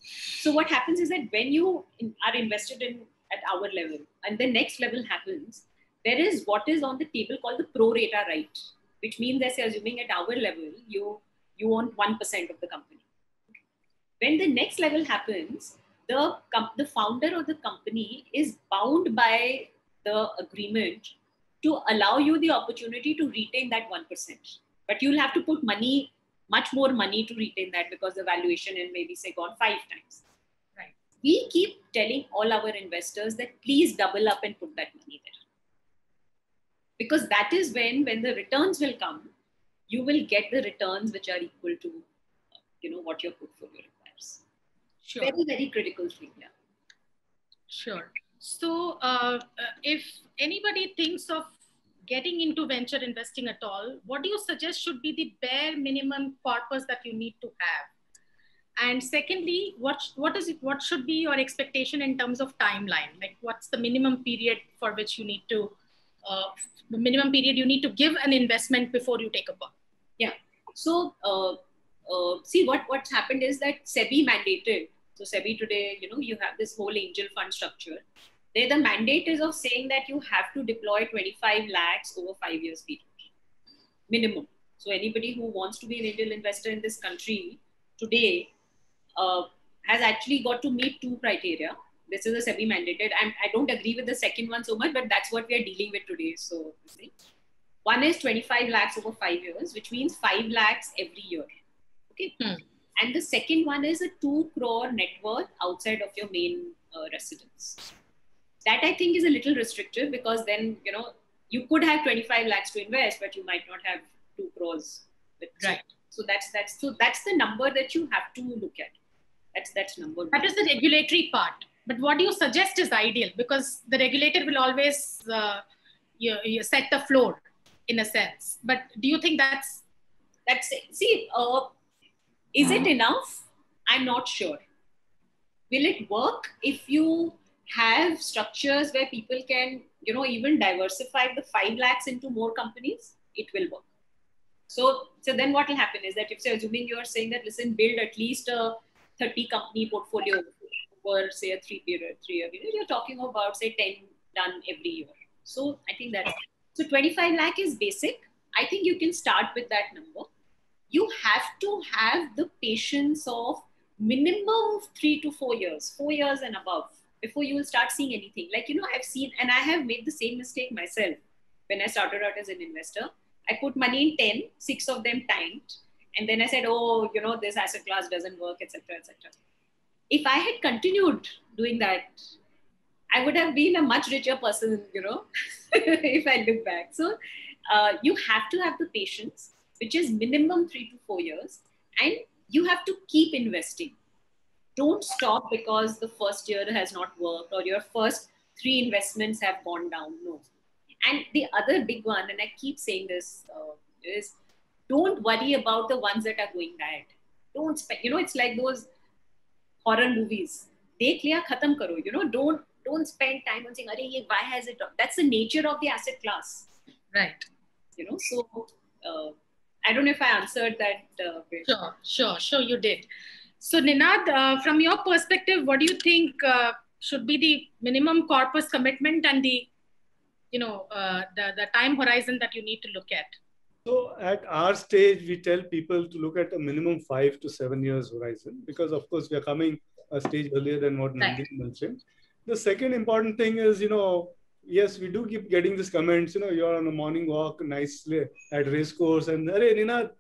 so what happens is that when you are invested in at our level, and the next level happens, there is what is on the table called the pro rata right, which means that, say, assuming at our level, you own 1% of the company. When the next level happens, the founder of the company is bound by the agreement to allow you the opportunity to retain that 1%. But you'll have to put money, much more money to retain that, because the valuation is maybe, say, gone 5 times. Right. We keep telling all our investors that please double up and put that money there. Because that is when the returns will come, you will get the returns which are equal to, what your portfolio requires. Sure. Very, very critical thing. Yeah. Sure. So if anybody thinks of getting into venture investing at all, what do you suggest should be the bare minimum corpus that you need to have? And secondly, what should be your expectation in terms of timeline? Like, what's the minimum period for which you need to, the minimum period you need to give an investment before you take a call? Yeah. So see, what's happened is that SEBI mandated. So SEBI today, you have this whole angel fund structure. There, the mandate is of saying that you have to deploy 25 lakhs over 5 years period, minimum. So anybody who wants to be an angel investor in this country today has actually got to meet 2 criteria. This is a SEBI mandated, and I don't agree with the second one so much, but that's what we are dealing with today. So one is 25 lakhs over 5 years, which means 5 lakhs every year. Okay. And the second one is a 2 crore net worth outside of your main residence. That I think is a little restrictive, because then, you could have 25 lakhs to invest, but you might not have 2 crores. Right. So that's the number that you have to look at. That's number one. That is the regulatory part. But what do you suggest is ideal? Because the regulator will always you set the floor in a sense. But do you think that's it? See, is it enough? I'm not sure. Will it work if you have structures where people can, even diversify the 5 lakhs into more companies? It will work. So then what will happen is that, if, say, assuming you are saying that, listen, build at least a 30 company portfolio over, say, a 3-year period, you're talking about, say, 10 done every year. So I think so 25 lakh is basic. I think you can start with that number. You have to have the patience of minimum 3 to 4 years, 4 years and above, before you will start seeing anything. Like, I've seen, and I have made the same mistake myself when I started out as an investor. I put money in 10, 6 of them tanked. And then I said, oh, this asset class doesn't work, etc., etc. If I had continued doing that, I would have been a much richer person, if I look back. So you have to have the patience, which is minimum 3 to 4 years. And you have to keep investing. Don't stop because the first year has not worked or your first 3 investments have gone down. No. And the other big one, and I keep saying this, is don't worry about the ones that are going bad. Don't spend, it's like those horror movies. Dekh liya, khatam karo. Don't spend time on saying, why has it? That's the nature of the asset class. Right. So I don't know if I answered that. Sure, you did. So Ninad, from your perspective, what do you think should be the minimum corpus commitment and the time horizon that you need to look at? So at our stage, we tell people to look at a minimum 5 to 7 years horizon, because of course we are coming a stage earlier than what Nandini mentioned. The second important thing is, yes, we do keep getting these comments, you're on a morning walk nicely at race course and, Arey Ninad,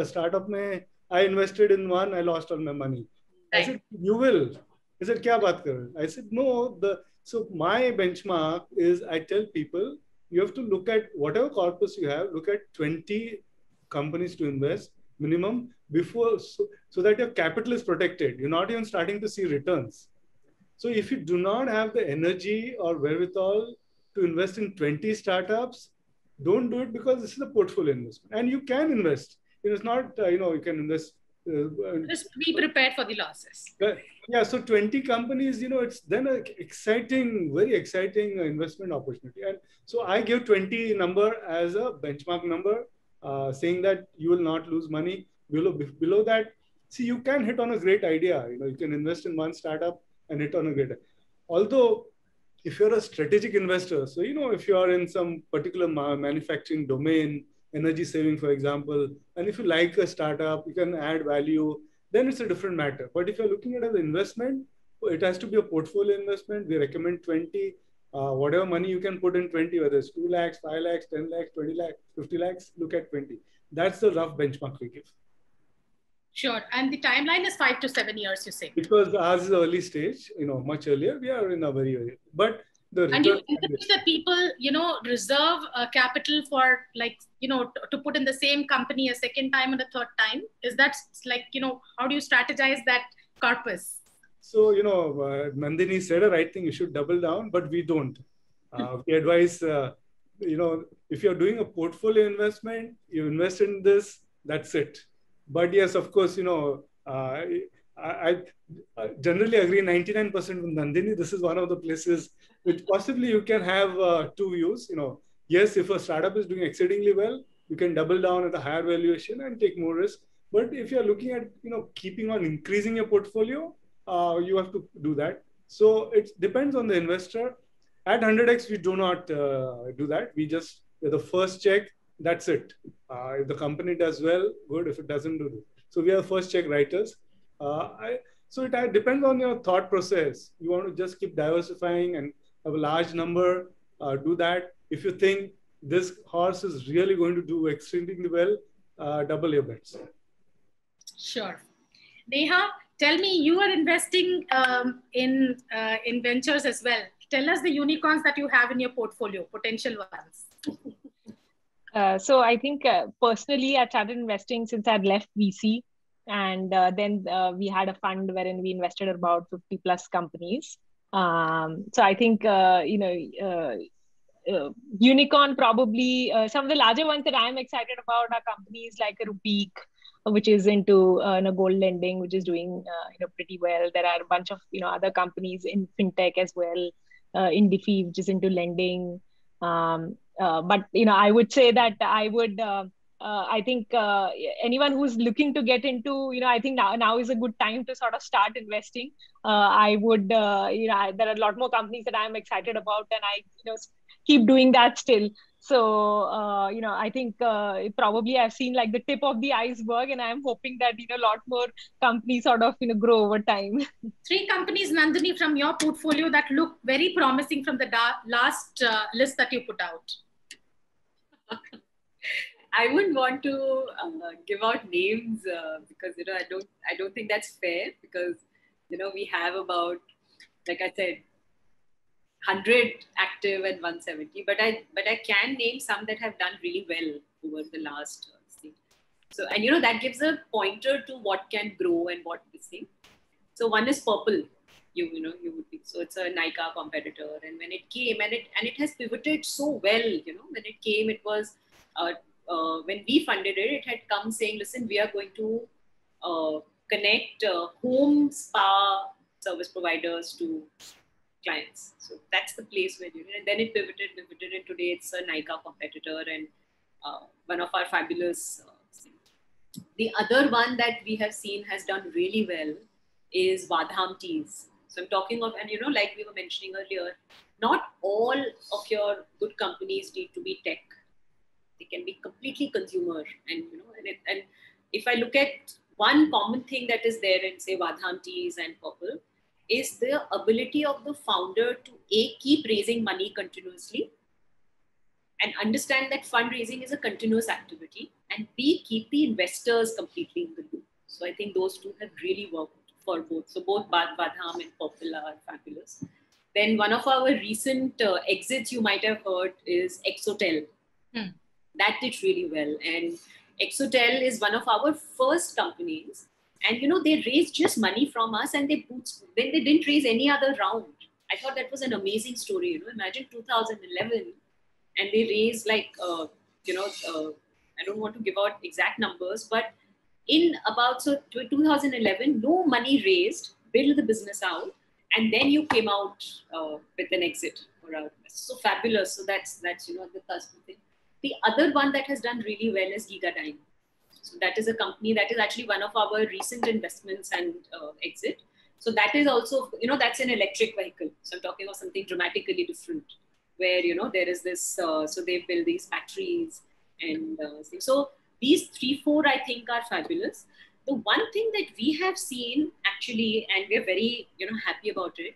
startup mein, I invested in one, I lost all my money. Right. I said, you will. He said, kya baat kar rahe? I said, no. So my benchmark is I tell people, you have to look at whatever corpus you have, look at 20 companies to invest minimum before, so that your capital is protected. You're not even starting to see returns. So if you do not have the energy or wherewithal to invest in 20 startups, don't do it, because this is a portfolio investment. And you can invest. it is not, you can invest. Just be prepared for the losses. Yeah, so 20 companies, it's then an exciting, very exciting investment opportunity. And so I give 20 number as a benchmark number, saying that you will not lose money. Below that, see, you can hit on a great idea. You can invest in one startup and hit on a great idea. Although, if you're a strategic investor, so, if you are in some particular manufacturing domain, energy saving, for example, and if you like a startup, you can add value, then it's a different matter. But if you're looking at it as an investment, it has to be a portfolio investment. We recommend 20, whatever money you can put in 20, whether it's 2 lakhs, 5 lakhs, 10 lakhs, 20 lakhs, 50 lakhs, look at 20. That's the rough benchmark we give. Sure. And the timeline is 5 to 7 years, you say? Because ours is early stage, much earlier. We are in a very early, but and you encourage the people, reserve capital for to put in the same company a second time and a third time. Is that how do you strategize that corpus? So, Nandini said the right thing, you should double down, but we don't. We advise, if you're doing a portfolio investment, you invest in this, that's it. But yes, of course, I generally agree 99% with Nandini. This is one of the places which possibly you can have two views. Yes, if a startup is doing exceedingly well, you can double down at a higher valuation and take more risk. But if you're looking at, keeping on increasing your portfolio, you have to do that. So it depends on the investor. At 100x, we do not do that. We just, the first check, that's it. If the company does well, good. If it doesn't do it. So we are first check writers. So it depends on your thought process. You want to just keep diversifying and have a large number, do that. If you think this horse is really going to do extremely well, double your bets. Sure. Neha, tell me, you are investing in ventures as well. Tell us the unicorns that you have in your portfolio, potential ones. So I think personally, I started investing since I'd left VC. And then we had a fund wherein we invested about 50 plus companies. So I think, unicorn probably, some of the larger ones that I'm excited about are companies like Rupeek, which is into gold lending, which is doing pretty well. There are a bunch of other companies in fintech as well, Indifi, which is into lending. But I would say that I would. I think anyone who's looking to get into, I think now is a good time to sort of start investing. I would, there are a lot more companies that I'm excited about, and I, keep doing that still. So, I think probably I've seen like the tip of the iceberg, and I'm hoping that, a lot more companies sort of, grow over time. 3 companies, Nandini, from your portfolio that look very promising from the last list that you put out. I wouldn't want to give out names because I don't think that's fair, because we have about, like I said, 100 active and 170, but I can name some that have done really well over the last thing. So, and that gives a pointer to what can grow and what is missing. So one is Purple. You would think. So it's a Nykaa competitor, and when it came, and it has pivoted so well. When it came, it was. When we funded it, it had come saying, listen, we are going to connect home spa service providers to clients. So that's the place where, and then it pivoted, and today it's a Nykaa competitor and one of our fabulous. The other one that we have seen has done really well is Vadham Teas. So I'm talking of, and like we were mentioning earlier, not all of your good companies need to be tech. They can be completely consumer, and and if I look at one common thing that is there in say Vadham Teas and Purple, is the ability of the founder to keep raising money continuously, and understand that fundraising is a continuous activity, and B, keep the investors completely in the loop. So I think those two have really worked for both. So both Vadham and Purple are fabulous. Then one of our recent exits you might have heard is Exotel. That did really well. And Exotel is one of our first companies. And, they raised just money from us, and they didn't raise any other round. I thought that was an amazing story. Imagine 2011, and they raised like, I don't want to give out exact numbers, but in about 2011, no money raised, build the business out, and then you came out with an exit. So fabulous. So that's the first thing. The other one that has done really well is Gigadime. So that is a company that is actually one of our recent investments and exit. So that is also, that's an electric vehicle. So I'm talking about something dramatically different where, there is this, so they build these batteries and things. So these 3-4, I think, are fabulous. The one thing that we have seen actually, and we're very, happy about it,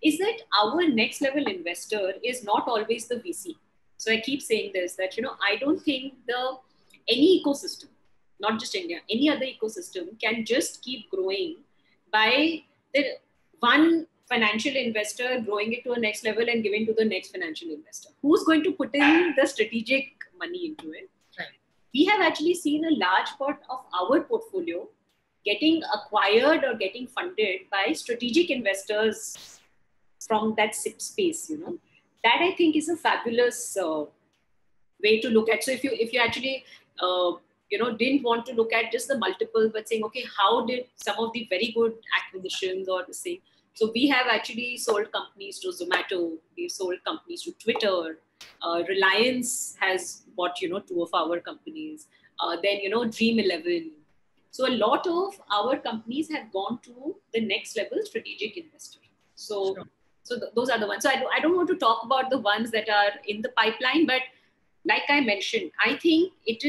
is that our next level investor is not always the VC. So I keep saying this, that, I don't think any ecosystem, not just India, any other ecosystem can just keep growing by the one financial investor growing it to a next level and giving to the next financial investor. Who's going to put in the strategic money into it? Right. We have actually seen a large part of our portfolio getting acquired or getting funded by strategic investors from that space, That I think is a fabulous way to look at. So if you actually didn't want to look at just the multiple, but saying, okay, how did some of the very good acquisitions or the same. So we have actually sold companies to Zomato, we've sold companies to Twitter, Reliance has bought, 2 of our companies, then, Dream11. So a lot of our companies have gone to the next level strategic investor. So, sure. So those are the ones. So I don't want to talk about the ones that are in the pipeline, but like I mentioned, I think it's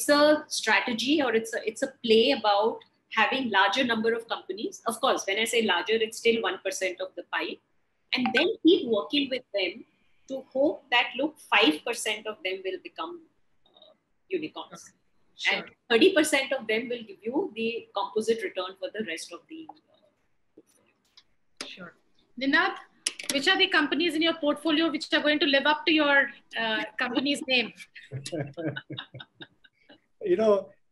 a strategy, or it's a play about having larger number of companies. Of course, when I say larger, it's still 1% of the pie, and then keep working with them to hope that 5% of them will become unicorns. Sure. And 30% of them will give you the composite return for the rest of the portfolio. Sure. Ninad, which are the companies in your portfolio which are going to live up to your company's name?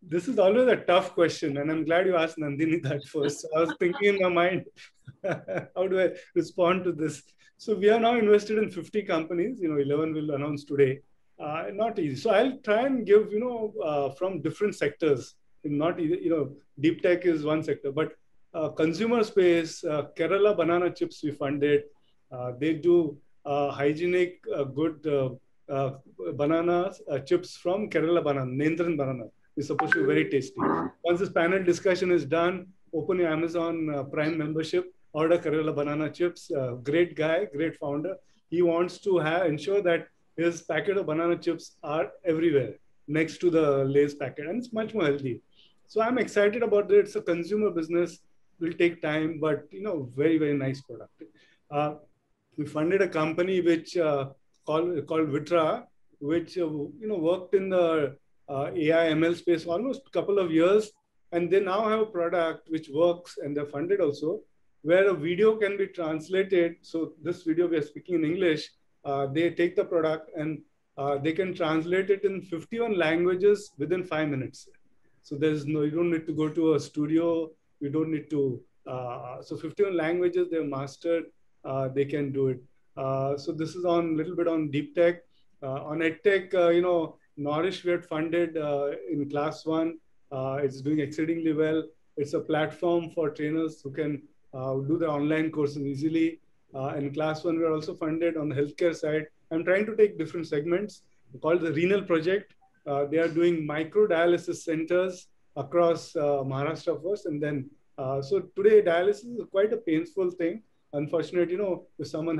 This is always a tough question, and I'm glad you asked Nandini that first. So I was thinking in my mind, how do I respond to this? So we are now invested in 50 companies. 11 will announce today. Not easy. So I'll try and give, from different sectors. Not easy. Deep tech is one sector, but consumer space, Kerala Banana Chips we funded. They do hygienic, good banana chips from Kerala banana, Nendran banana. It's supposed to be very tasty. Once this panel discussion is done, open your Amazon Prime membership, order Kerala banana chips. Great guy, great founder. He wants to ensure that his packet of banana chips are everywhere next to the Lay's packet, and it's much more healthy. So I'm excited about it. It's a consumer business. Will take time, but very, very nice product. We funded a company which called Vitra, which worked in the AI ML space almost a couple of years, and they now have a product which works, and they're funded also, where a video can be translated. So this video we are speaking in English. They take the product and they can translate it in 51 languages within 5 minutes. So you don't need to go to a studio. You don't need to. So 51 languages they've mastered. They can do it. So this is on a little bit on deep tech. On edtech, Nourish we had funded in class 1. It's doing exceedingly well. It's a platform for trainers who can do the online courses easily. In class 1, we are also funded on the healthcare side. I'm trying to take different segments called the Renal Project. They are doing micro dialysis centers across Maharashtra first, and then so today dialysis is quite a painful thing. Unfortunately, if someone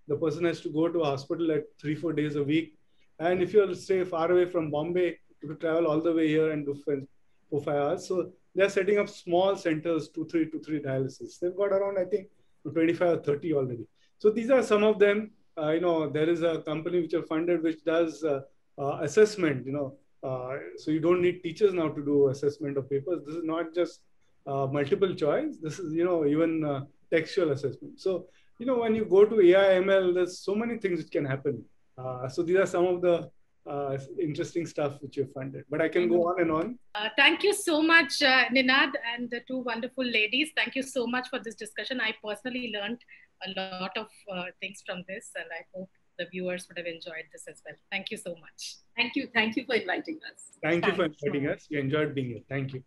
the person has to go to a hospital at 3-4 days a week, and if you're say far away from Bombay, you have to travel all the way here and do 4-5 hours. So they're setting up small centers, 2-3 dialysis. They've got around, I think, 25 or 30 already. So these are some of them. There is a company which are funded which does assessment. So you don't need teachers now to do assessment of papers. This is not just multiple choice. This is even textual assessment. So when you go to AI ML, there's so many things which can happen. So these are some of the interesting stuff which you funded. But I can go on and on. Thank you so much, Ninad, and the 2 wonderful ladies. Thank you so much for this discussion. I personally learned a lot of things from this, and I hope the viewers would have enjoyed this as well. Thank you so much. Thank you. Thank you for inviting us. Thank you for inviting us. We enjoyed being here. Thank you.